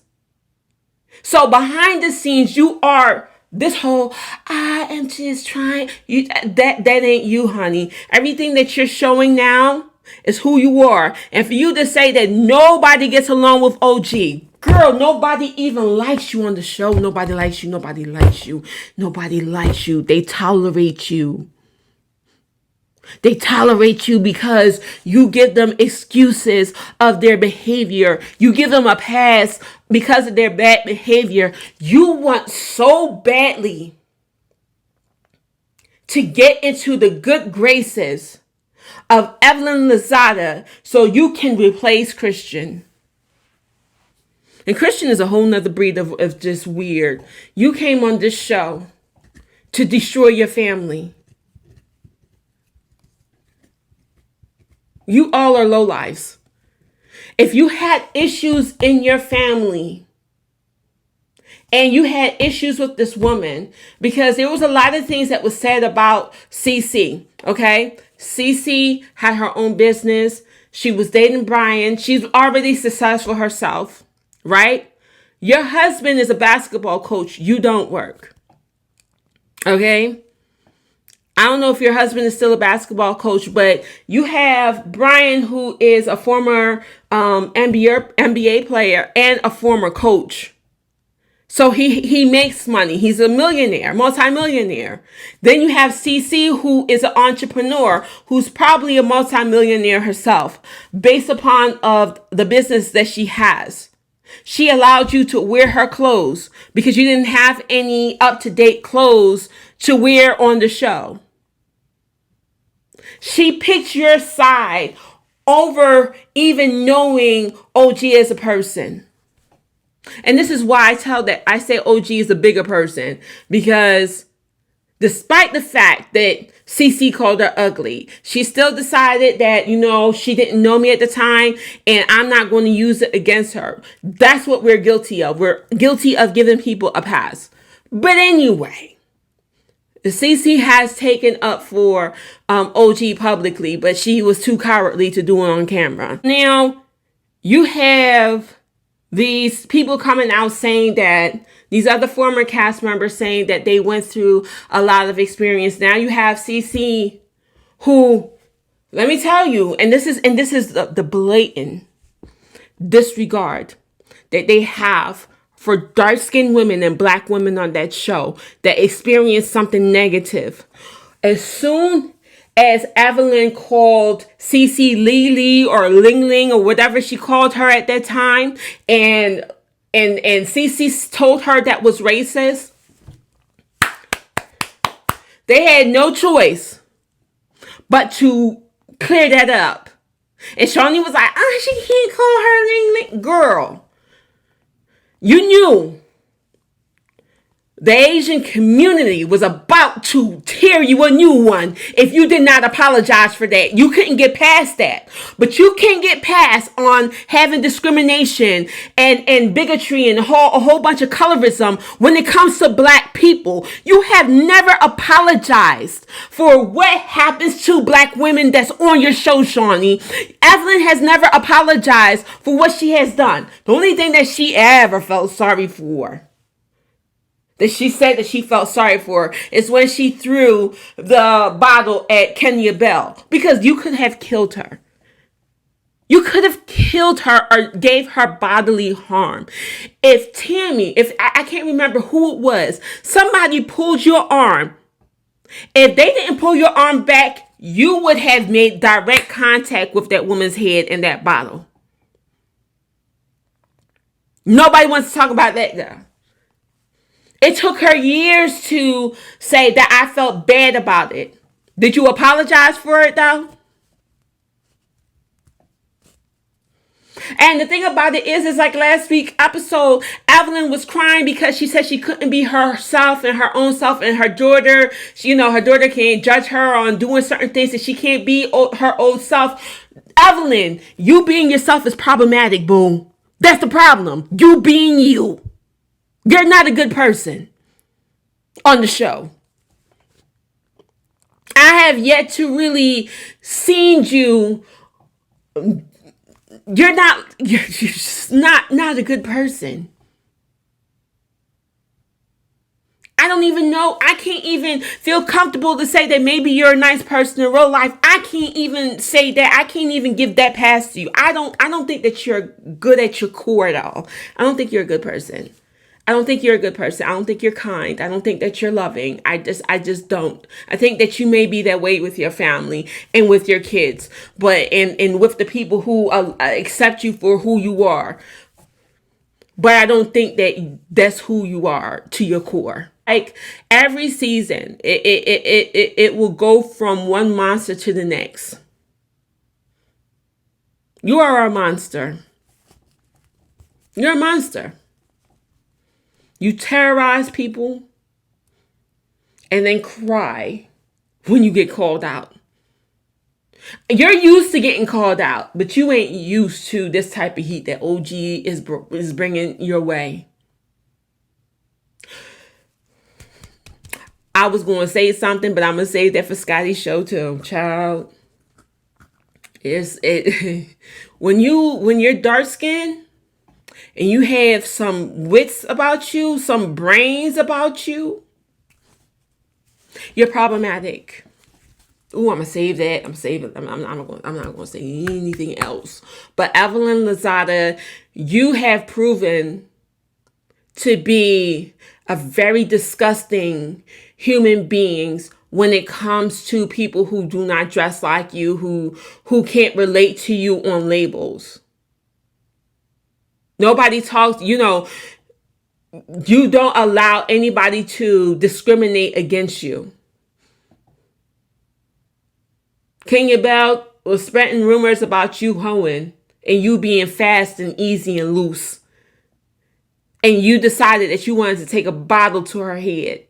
Speaker 1: So behind the scenes, you are. This whole, I am just trying, that ain't you, honey. Everything that you're showing now is who you are. And for you to say that nobody gets along with OG, girl, nobody even likes you on the show. Nobody likes you. Nobody likes you. Nobody likes you. They tolerate you. They tolerate you because you give them excuses of their behavior. You give them a pass because of their bad behavior. You want so badly to get into the good graces of Evelyn Lozada so you can replace Christian. And Christian is a whole nother breed of just weird. You came on this show to destroy your family. You all are lowlifes. If you had issues in your family and you had issues with this woman, because there was a lot of things that was said about CC, okay? CC had her own business. She was dating Brian. She's already successful herself, right? Your husband is a basketball coach. You don't work, okay? I don't know if your husband is still a basketball coach, but you have Brian, who is a former NBA player and a former coach. So he makes money. He's a millionaire, multimillionaire. Then you have CC, who is an entrepreneur, who's probably a multimillionaire herself, based upon of the business that she has. She allowed you to wear her clothes because you didn't have any up-to-date clothes to wear on the show. She picked your side over even knowing OG as a person. And this is why I say OG is a bigger person, because despite the fact that CC called her ugly, she still decided that, she didn't know me at the time and I'm not going to use it against her. That's what we're guilty of. We're guilty of giving people a pass. But anyway, CC has taken up for OG publicly, but she was too cowardly to do it on camera. Now, you have these people coming out saying that these other former cast members saying that they went through a lot of experience. Now you have CC, who, let me tell you, and this is the blatant disregard that they have for dark-skinned women and black women on that show that experienced something negative. As soon as Evelyn called CC Lily or Ling Ling or whatever she called her at that time, and CC told her that was racist, They had no choice but to clear that up. And Shawnee was like, she can't call her Ling Ling. Girl, you knew the Asian community was about to tear you a new one if you did not apologize for that. You couldn't get past that. But you can't get past on having discrimination and bigotry and a whole bunch of colorism when it comes to black people. You have never apologized for what happens to black women that's on your show, Shawnee. Evelyn has never apologized for what she has done. The only thing that she ever felt sorry for, that she said that she felt sorry for, is when she threw the bottle at Kenya Bell, because you could have killed her. You could have killed her or gave her bodily harm. If Tammy, I can't remember who it was, somebody pulled your arm. If they didn't pull your arm back, you would have made direct contact with that woman's head in that bottle. Nobody wants to talk about that, though. It took her years to say that I felt bad about it. Did you apologize for it, though? And the thing about it is like last week's episode, Evelyn was crying because she said she couldn't be herself and her own self, and her daughter, her daughter can't judge her on doing certain things, and she can't be her old self. Evelyn, you being yourself is problematic, boo. That's the problem. You being you. You're not a good person on the show. I have yet to really seen you. You're just not a good person. I don't even know. I can't even feel comfortable to say that maybe you're a nice person in real life. I can't even say that. I can't even give that past to you. I don't think that you're good at your core at all. I don't think you're a good person. I don't think you're a good person. I don't think you're kind. I don't think that you're loving. I just don't. I think that you may be that way with your family and with your kids, but and with the people who accept you for who you are. But I don't think that that's who you are to your core. Like every season, it will go from one monster to the next. You are a monster. You're a monster. You terrorize people and then cry when you get called out. You're used to getting called out, but you ain't used to this type of heat that OG is bringing your way. I was going to say something, but I'm going to save that for Scotty's show too. Child, when you're dark skinned, and you have some wits about you, some brains about you, you're problematic. Ooh, I'm gonna save that. I'm saving. I'm not gonna say anything else. But Evelyn Lozada, you have proven to be a very disgusting human beings when it comes to people who do not dress like you, who can't relate to you on labels. Nobody talks, you don't allow anybody to discriminate against you. Kenya Bell was spreading rumors about you hoeing and you being fast and easy and loose. And you decided that you wanted to take a bottle to her head.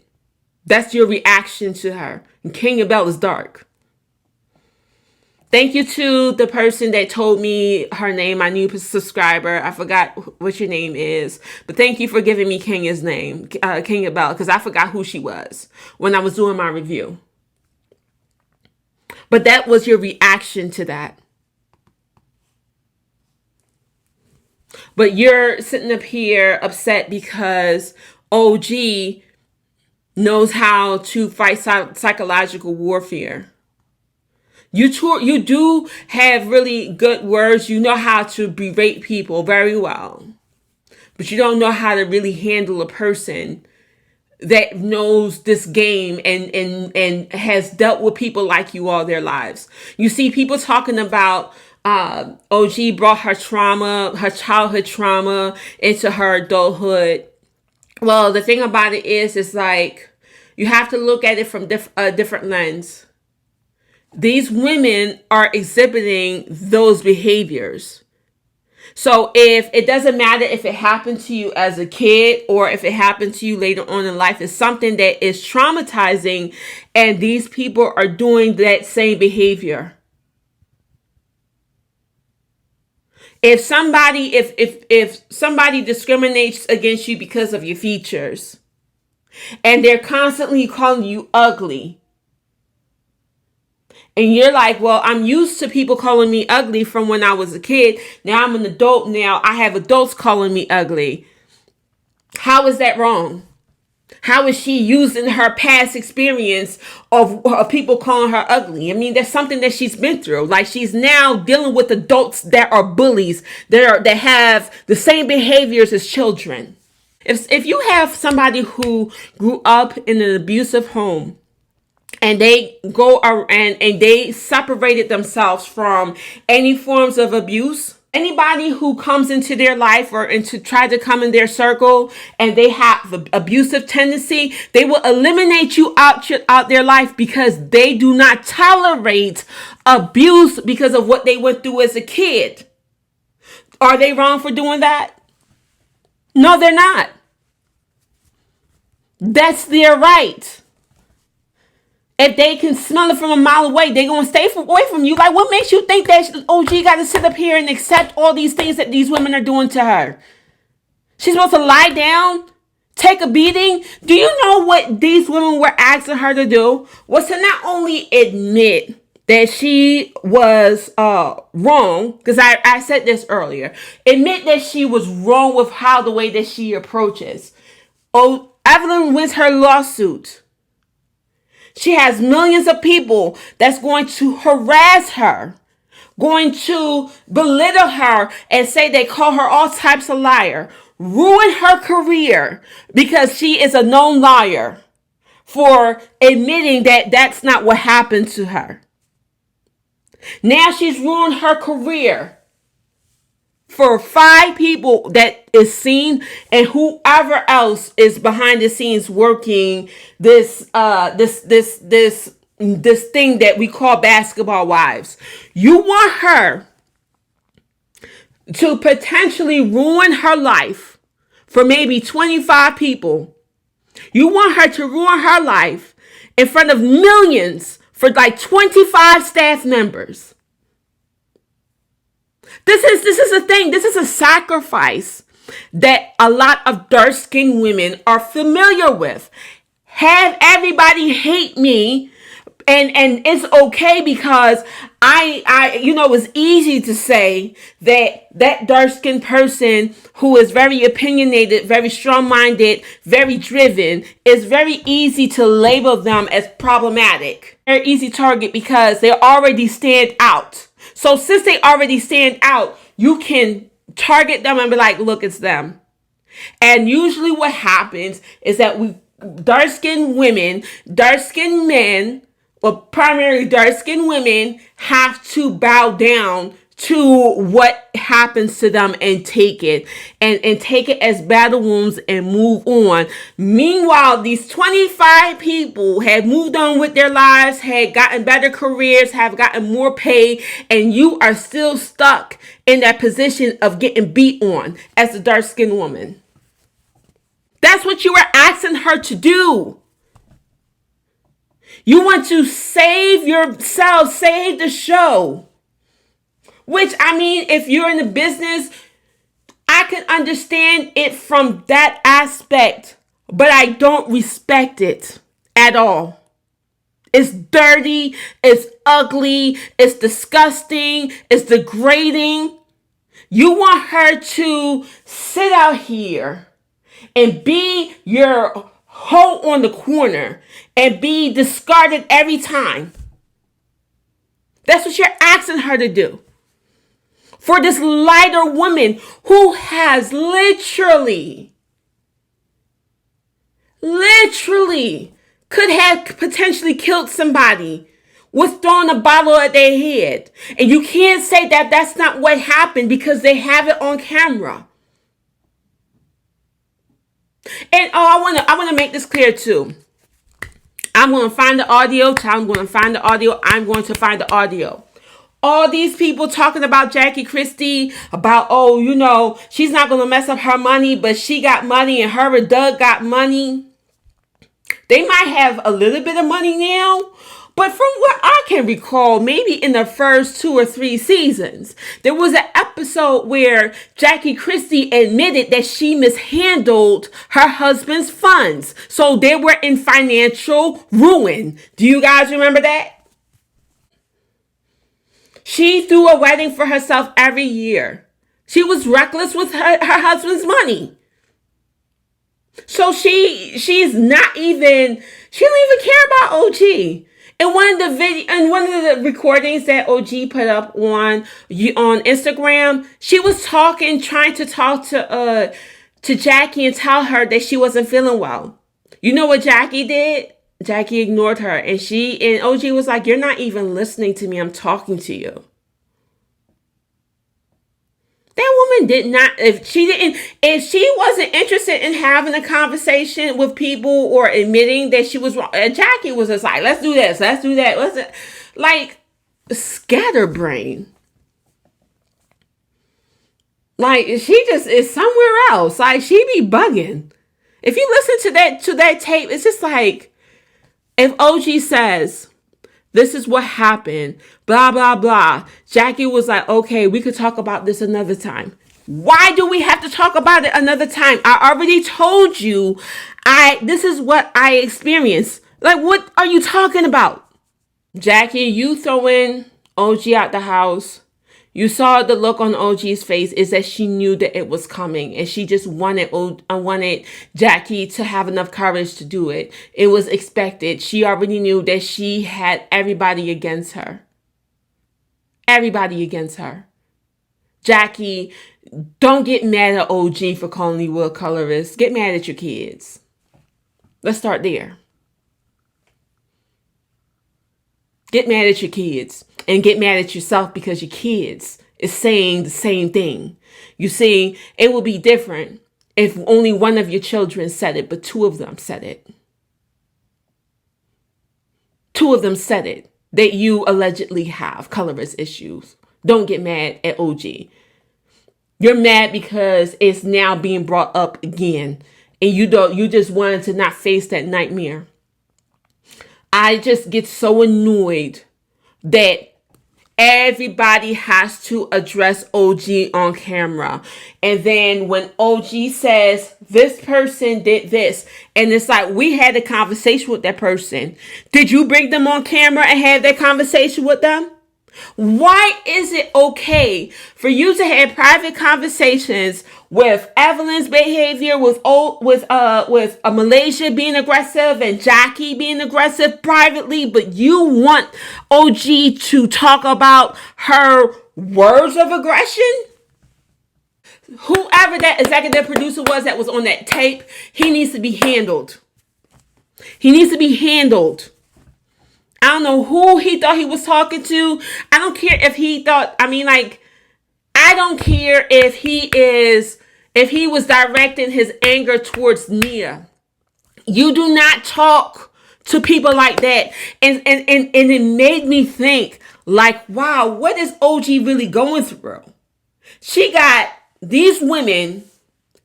Speaker 1: That's your reaction to her. And Kenya Bell is dark. Thank you to the person that told me her name, my new subscriber. I forgot what your name is. But thank you for giving me Kenya's name, Kenya Bell, because I forgot who she was when I was doing my review. But that was your reaction to that. But you're sitting up here upset because OG knows how to fight psychological warfare. You do have really good words. You know how to berate people very well. But you don't know how to really handle a person that knows this game and has dealt with people like you all their lives. You see people talking about OG brought her childhood trauma into her adulthood. Well, the thing about it is like, You have to look at it from a different lens. These women are exhibiting those behaviors. So if it doesn't matter if it happened to you as a kid or if it happened to you later on in life, it's something that is traumatizing, and these people are doing that same behavior. If somebody discriminates against you because of your features, and they're constantly calling you ugly, and you're like, well, I'm used to people calling me ugly from when I was a kid. Now I'm an adult. Now I have adults calling me ugly. How is that wrong? How is she using her past experience of people calling her ugly? I mean, that's something that she's been through. Like, she's now dealing with adults that are bullies, that have the same behaviors as children. If you have somebody who grew up in an abusive home, and they go around and they separated themselves from any forms of abuse, anybody who comes into their life or into try to come in their circle and they have the abusive tendency, they will eliminate you out their life because they do not tolerate abuse because of what they went through as a kid. Are they wrong for doing that? No, they're not. That's their right. If they can smell it from a mile away, they're going to stay away from you. Like, what makes you think that OG got to sit up here and accept all these things that these women are doing to her? She's supposed to lie down, take a beating. Do you know what these women were asking her to do? Was to not only admit that she was wrong, because I said this earlier, admit that she was wrong with the way that she approaches. Oh, Evelyn wins her lawsuit. She has millions of people that's going to harass her, going to belittle her and say they call her all types of liar, ruin her career because she is a known liar for admitting that that's not what happened to her. Now she's ruined her career for 5 people that is seen, and whoever else is behind the scenes working this thing that we call basketball wives. You want her to potentially ruin her life for maybe 25 people. You want her to ruin her life in front of millions for like 25 staff members. This is a thing. This is a sacrifice that a lot of dark-skinned women are familiar with. Have everybody hate me, and it's okay because I it's easy to say that dark-skinned person who is very opinionated, very strong-minded, very driven, is very easy to label them as problematic. They're an easy target because they already stand out. So since they already stand out, you can target them and be like, look, it's them. And usually what happens is that dark-skinned women, dark-skinned men, or primarily dark-skinned women, have to bow down to what happens to them and take it and take it as battle wounds and move on. Meanwhile, these 25 people have moved on with their lives, had gotten better careers, have gotten more pay, and you are still stuck in that position of getting beat on as a dark-skinned woman. That's what you were asking her to do. You want to save yourself, save the show. Which, I mean, if you're in the business, I can understand it from that aspect, but I don't respect it at all. It's dirty, it's ugly, it's disgusting, it's degrading. You want her to sit out here and be your hoe on the corner and be discarded every time. That's what you're asking her to do. For this lighter woman who has literally could have potentially killed somebody with throwing a bottle at their head. And you can't say that that's not what happened because they have it on camera. And I want to make this clear too. I'm going to find the audio. I'm going to find the audio. I'm going to find the audio. All these people talking about Jackie Christie, about, oh, she's not going to mess up her money, but she got money and her and Doug got money. They might have a little bit of money now, but from what I can recall, maybe in the first 2 or 3 seasons, there was an episode where Jackie Christie admitted that she mishandled her husband's funds. So they were in financial ruin. Do you guys remember that? She threw a wedding for herself every year. She was reckless with her husband's money. So she don't even care about OG. In one of the recordings that OG put up on Instagram, she was trying to talk to Jackie and tell her that she wasn't feeling well. You know what Jackie did? Jackie ignored her, and OG was like, "You're not even listening to me. I'm talking to you." That woman did not, if she wasn't interested in having a conversation with people or admitting that she was wrong, Jackie was just like, let's do this, let's do that. Like, scatterbrain. Like, she just is somewhere else. Like, she be bugging. If you listen to that tape, it's just like, if OG says, this is what happened, blah, blah, blah. Jackie was like, okay, we could talk about this another time. Why do we have to talk about it another time? I already told you, this is what I experienced. Like, what are you talking about? Jackie, you throwing OG out the house. You saw the look on OG's face is that she knew that it was coming, and she just wanted Jackie to have enough courage to do it. It was expected. She already knew that she had everybody against her. Everybody against her. Jackie, don't get mad at OG for calling you a colorist. Get mad at your kids. Let's start there. Get mad at your kids and get mad at yourself because your kids is saying the same thing. You see, it would be different if only one of your children said it, but 2 of them said it. 2 of them said it, that you allegedly have colorist issues. Don't get mad at OG. You're mad because it's now being brought up again, and you just wanted to not face that nightmare. I just get so annoyed that everybody has to address OG on camera. And then when OG says, this person did this, and it's like, we had a conversation with that person. Did you bring them on camera and have that conversation with them? Why is it okay for you to have private conversations with Evelyn's behavior, with Malaysia being aggressive and Jackie being aggressive privately, but you want OG to talk about her words of aggression? Whoever that executive producer was that was on that tape, he needs to be handled. He needs to be handled. I don't know who he thought he was talking to. I don't care if he thought, I don't care if he was directing his anger towards Nia. You do not talk to people like that. And it made me think, like, wow, what is OG really going through? She got these women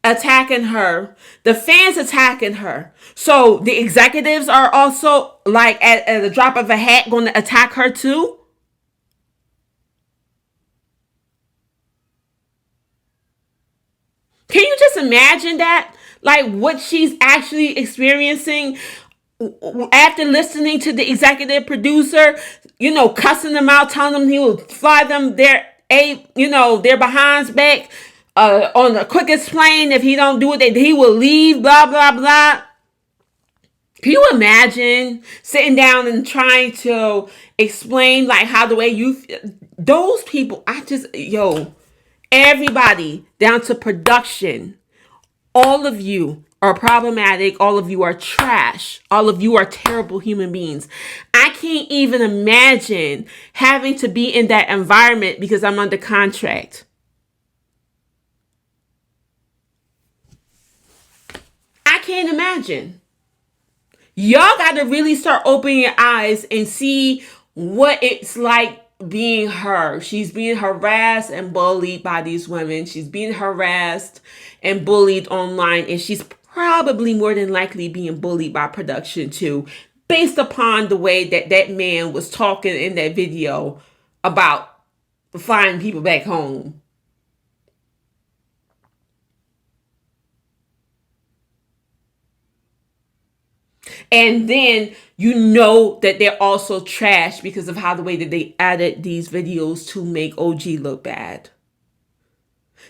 Speaker 1: attacking her, the fans attacking her. So the executives are also, like, at the drop of a hat going to attack her too. Can you just imagine that? Like, what she's actually experiencing after listening to the executive producer, cussing them out, telling them he will fly them their behinds back on the quickest plane. If he don't do it, that he will leave, blah, blah, blah. Can you imagine sitting down and trying to explain, like, how the way you, those people, everybody down to production, all of you are problematic. All of you are trash. All of you are terrible human beings. I can't even imagine having to be in that environment because I'm under contract. I can't imagine. Y'all got to really start opening your eyes and see what it's like being her. She's being harassed and bullied by these women. She's being harassed and bullied online, and she's probably more than likely being bullied by production too, based upon the way that that man was talking in that video about flying people back home. And then you know that they're also trash because of how the way that they added these videos to make OG look bad.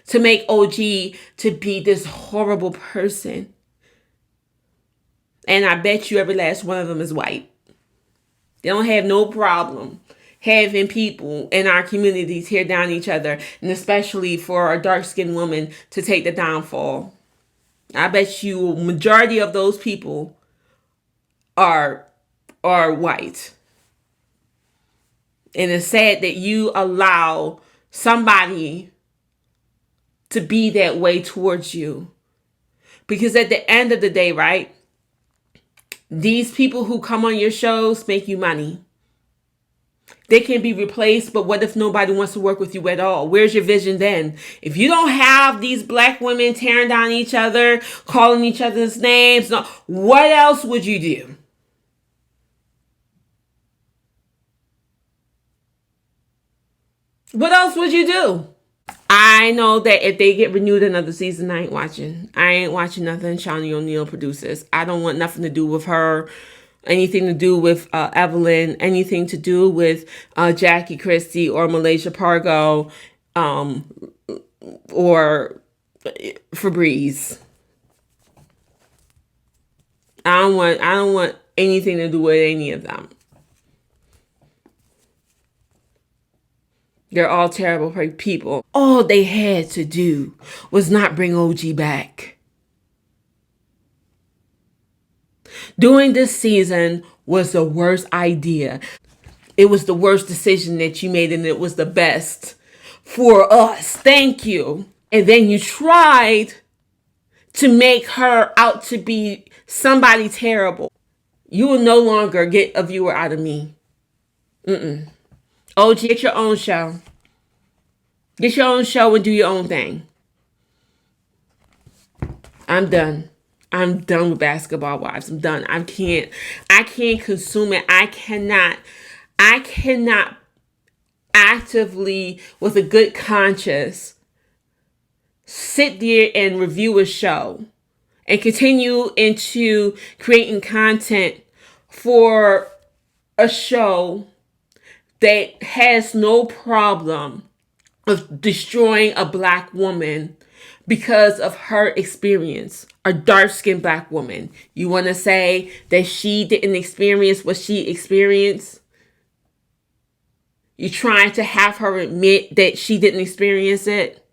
Speaker 1: To make OG to be this horrible person. And I bet you every last one of them is white. They don't have no problem having people in our communities tear down each other, and especially for a dark-skinned woman to take the downfall. I bet you majority of those people are white. And it's sad that you allow somebody to be that way towards you. Because at the end of the day, right, these people who come on your shows make you money. They can be replaced, but what if nobody wants to work with you at all? Where's your vision then? If you don't have these black women tearing down each other, calling each other's names, what else would you do? What else would you do? I know that if they get renewed another season, I ain't watching. I ain't watching nothing Shawnee O'Neal produces. I don't want nothing to do with her, anything to do with Evelyn, anything to do with Jackie Christie or Malaysia Pargo, or Febreze. I don't want anything to do with any of them. They're all terrible people. All they had to do was not bring OG back. Doing this season was the worst idea. It was the worst decision that you made, and it was the best for us. Thank you. And then you tried to make her out to be somebody terrible. You will no longer get a viewer out of me. OG, get your own show. Get your own show and do your own thing. I'm done. I'm done with Basketball Wives. I'm done. I can't consume it. I cannot actively, with a good conscience, sit there and review a show and continue into creating content for a show that has no problem of destroying a black woman because of her experience. A dark-skinned black woman. You want to say that she didn't experience what she experienced? You're trying to have her admit that she didn't experience it?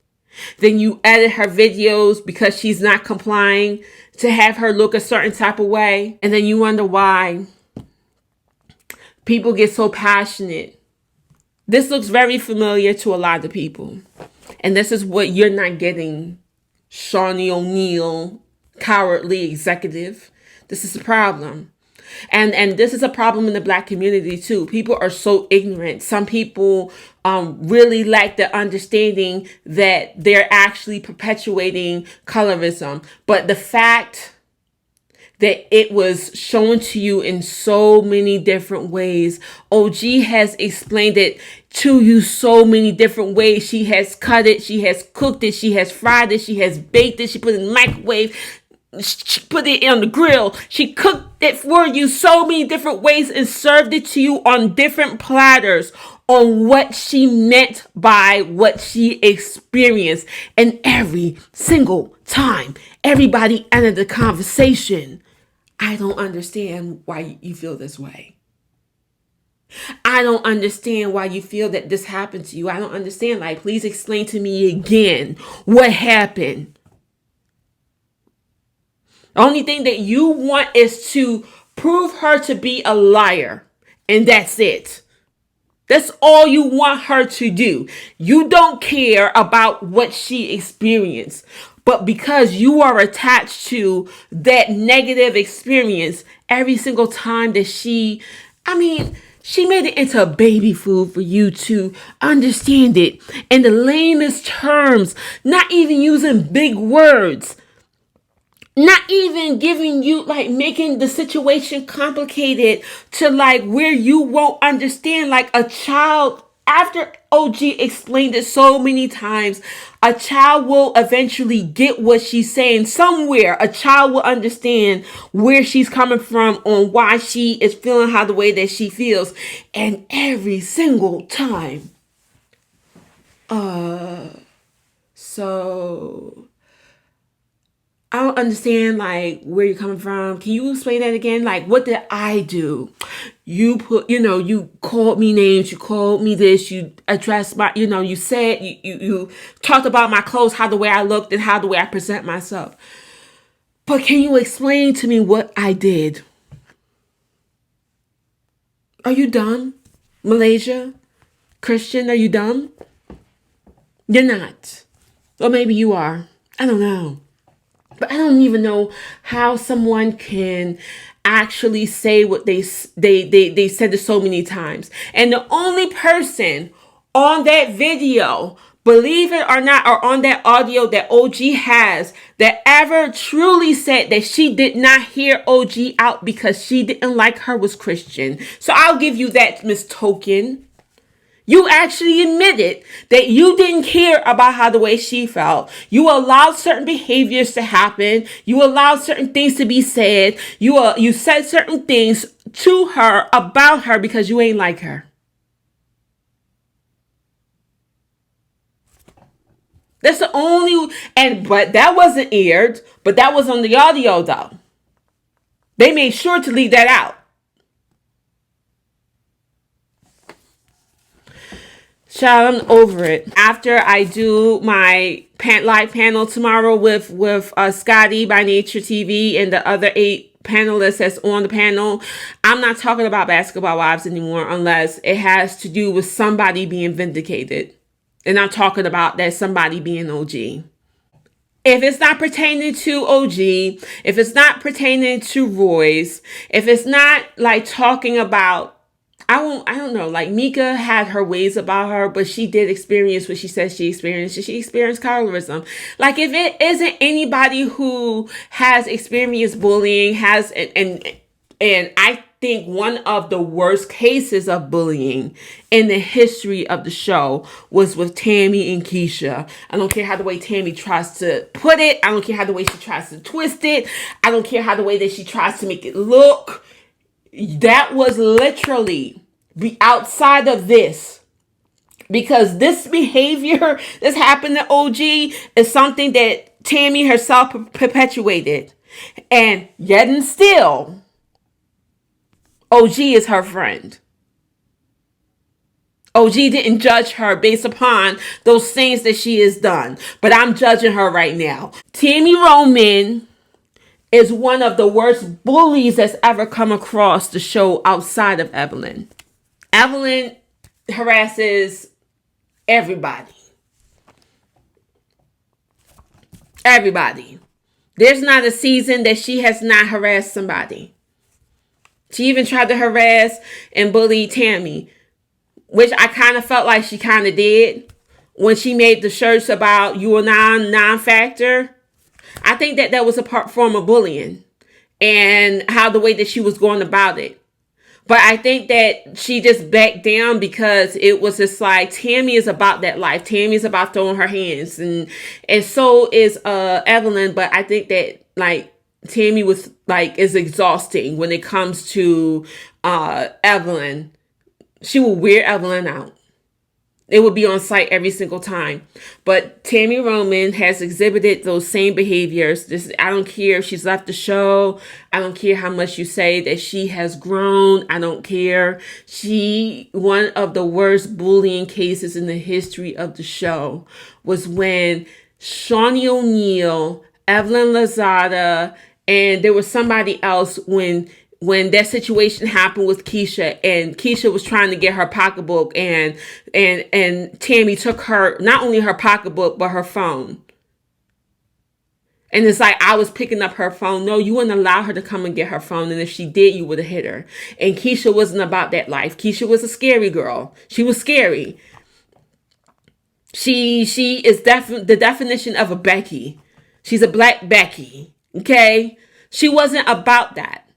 Speaker 1: Then you edit her videos because she's not complying to have her look a certain type of way. And then you wonder why people get so passionate. This looks very familiar to a lot of people. And this is what you're not getting, Shawnee O'Neal, cowardly executive. This is a problem. And this is a problem in the black community too. People are so ignorant. Some people really lack the understanding that they're actually perpetuating colorism. But the fact that it was shown to you in so many different ways. OG has explained it to you so many different ways. She has cut it, she has cooked it, she has fried it, she has baked it, she put it in the microwave, she put it on the grill. She cooked it for you so many different ways and served it to you on different platters on what she meant by what she experienced. And every single time everybody entered the conversation, I don't understand why you feel this way. I don't understand why you feel that this happened to you. I don't understand. Like, please explain to me again what happened. The only thing that you want is to prove her to be a liar. And that's it. That's all you want her to do. You don't care about what she experienced. But because you are attached to that negative experience every single time that she made it into baby food for you to understand it in the lamest terms, not even using big words, not even giving you, like, making the situation complicated to, like, where you won't understand. Like, a child, after OG explained it so many times, a child will eventually get what she's saying. Somewhere a child will understand where she's coming from on why she is feeling how the way that she feels. And every single time, so I don't understand, like, where you're coming from. Can you explain that again? Like, what did I do? You called me names, you called me this, you addressed my, you said, you talked about my clothes, how the way I looked and how the way I present myself. But can you explain to me what I did? Are you dumb? Malaysia? Christian, are you dumb? You're not. Or maybe you are. I don't know. But I don't even know how someone can actually say what they said it so many times. And the only person on that video, believe it or not, or on that audio that OG has, that ever truly said that she did not hear OG out because she didn't like her was Christian. So I'll give you that, Miss Token. You actually admitted that you didn't care about how the way she felt. You allowed certain behaviors to happen. You allowed certain things to be said. You said certain things to her about her because you ain't like her. That's the only, but that wasn't aired, but that was on the audio though. They made sure to leave that out. Child, I'm over it. After I do my live panel tomorrow with Scotty by Nature TV and the other 8 panelists that's on the panel, I'm not talking about Basketball Wives anymore unless it has to do with somebody being vindicated. And I'm talking about that somebody being OG. If it's not pertaining to OG, if it's not pertaining to Royce, if it's not like talking about, I don't know, like Mika had her ways about her, but she did experience what she said she experienced. She experienced colorism. Like, if it isn't anybody who has experienced bullying, and I think one of the worst cases of bullying in the history of the show was with Tammy and Keisha. I don't care how the way Tammy tries to put it. I don't care how the way she tries to twist it. I don't care how the way that she tries to make it look. That was literally outside of this, because this behavior that's happened to OG is something that Tammy herself perpetuated, and yet and still OG is her friend. OG didn't judge her based upon those things that she has done, but I'm judging her right now. Tammy Roman is one of the worst bullies that's ever come across the show outside of Evelyn. Evelyn harasses everybody. Everybody. There's not a season that she has not harassed somebody. She even tried to harass and bully Tammy, which I kind of felt like she kind of did when she made the shirts about you a non-factor. I think that was a form of bullying and how the way that she was going about it. But I think that she just backed down because it was just like, Tammy is about that life. Tammy is about throwing her hands, and so is Evelyn. But I think that, like, Tammy was like, is exhausting when it comes to Evelyn. She will wear Evelyn out. It would be on site every single time. But Tammy Roman has exhibited those same behaviors. I don't care if she's left the show. I don't care how much you say that she has grown. I don't care. One of the worst bullying cases in the history of the show was when Shawnee O'Neal, Evelyn Lozada, and there was somebody else, when when that situation happened with Keisha, and Keisha was trying to get her pocketbook, and Tammy took her, not only her pocketbook, but her phone. And it's like, I was picking up her phone. No, you wouldn't allow her to come and get her phone. And if she did, you would have hit her. And Keisha wasn't about that life. Keisha was a scary girl. She was scary. She is the definition of a Becky. She's a black Becky. Okay? She wasn't about that.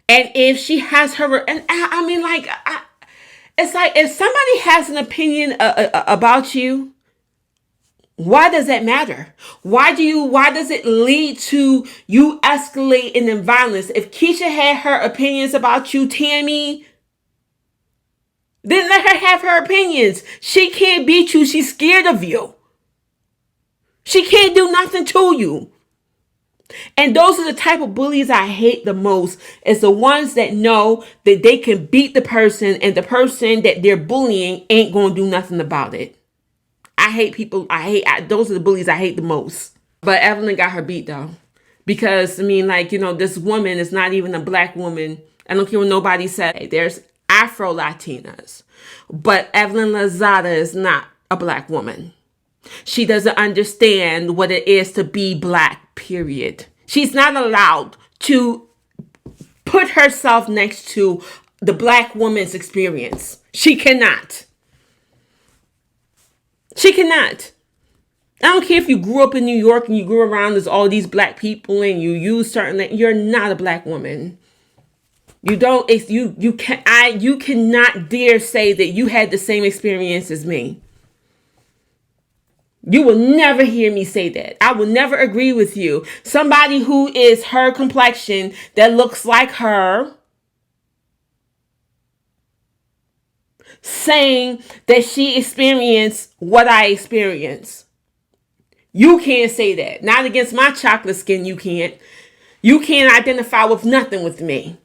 Speaker 1: And if she has her, and I mean, like, it's like, if somebody has an opinion about you, why does that matter? Why does it lead to you escalating in violence? If Keisha had her opinions about you, Tammy, then let her have her opinions. She can't beat you. She's scared of you. She can't do nothing to you. And those are the type of bullies I hate the most, is the ones that know that they can beat the person, and the person that they're bullying ain't going to do nothing about it. I hate people. Those are the bullies I hate the most. But Evelyn got her beat though. Because, I mean, like, you know, this woman is not even a black woman. I don't care what nobody said. There's Afro Latinas. But Evelyn Lozada is not a black woman. She doesn't understand what it is to be black, period. She's not allowed to put herself next to the black woman's experience. She cannot. She cannot. I don't care if you grew up in New York and you grew around there's all these black people and you use certain, you're not a black woman. You don't, you cannot dare say that you had the same experience as me. You will never hear me say that. I will never agree with you. Somebody who is her complexion, that looks like her, saying that she experienced what I experienced. You can't say that. Not against my chocolate skin, you can't. You can't identify with nothing with me.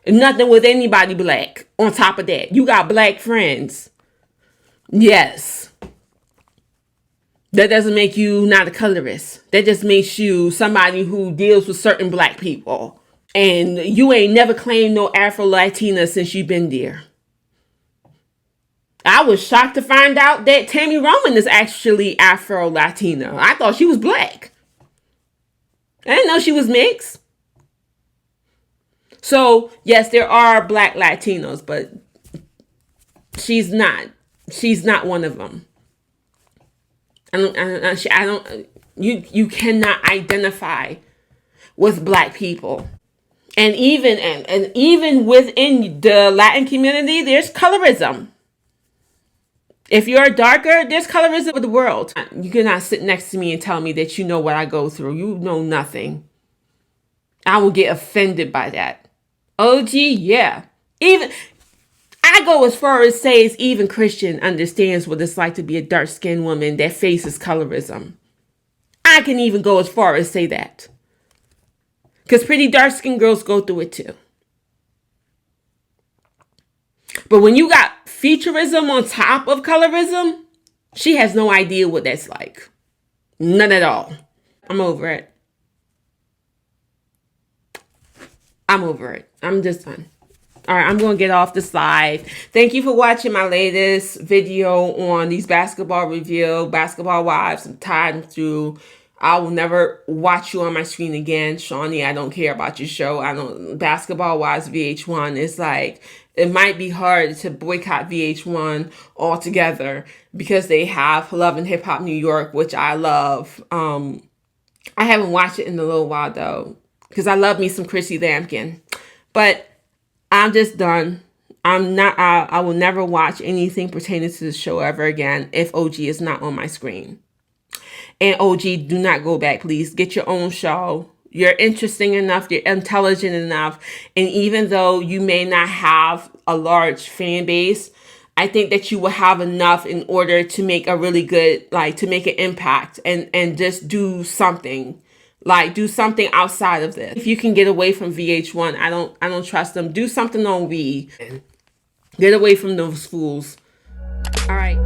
Speaker 1: Nothing with anybody black. On top of that, you got black friends. Yes. That doesn't make you not a colorist. That just makes you somebody who deals with certain black people. And you ain't never claimed no Afro Latina since you've been there. I was shocked to find out that Tammy Roman is actually Afro Latina. I thought she was black. I didn't know she was mixed. So, yes, there are black Latinos, but she's not. She's not one of them. You cannot identify with black people. And even within the Latin community, there's colorism. If you're darker, there's colorism of the world. You cannot sit next to me and tell me that you know what I go through. You know nothing. I will get offended by that. OG, yeah. Even I go as far as says even Christian understands what it's like to be a dark-skinned woman that faces colorism. I can even go as far as say that. Because pretty dark-skinned girls go through it too. But when you got featureism on top of colorism, she has no idea what that's like. None at all. I'm over it. I'm just done. All right, I'm going to get off this live. Thank you for watching my latest video on these basketball wives. I'm tired through. I will never watch you on my screen again. Shawnee, I don't care about your show. Basketball Wives VH1 is like, it might be hard to boycott VH1 altogether because they have Love and Hip Hop New York, which I love. I haven't watched it in a little while though, because I love me some Chrissy Lampkin. But I'm just done. I will never watch anything pertaining to the show ever again if OG is not on my screen. And OG, do not go back, please. Get your own show. You're interesting enough. You're intelligent enough. And even though you may not have a large fan base, I think that you will have enough in order to make a really good, to make an impact and just do something. Do something outside of this. If you can get away from VH1, I don't trust them. Do something on We. Get away from those fools. All right.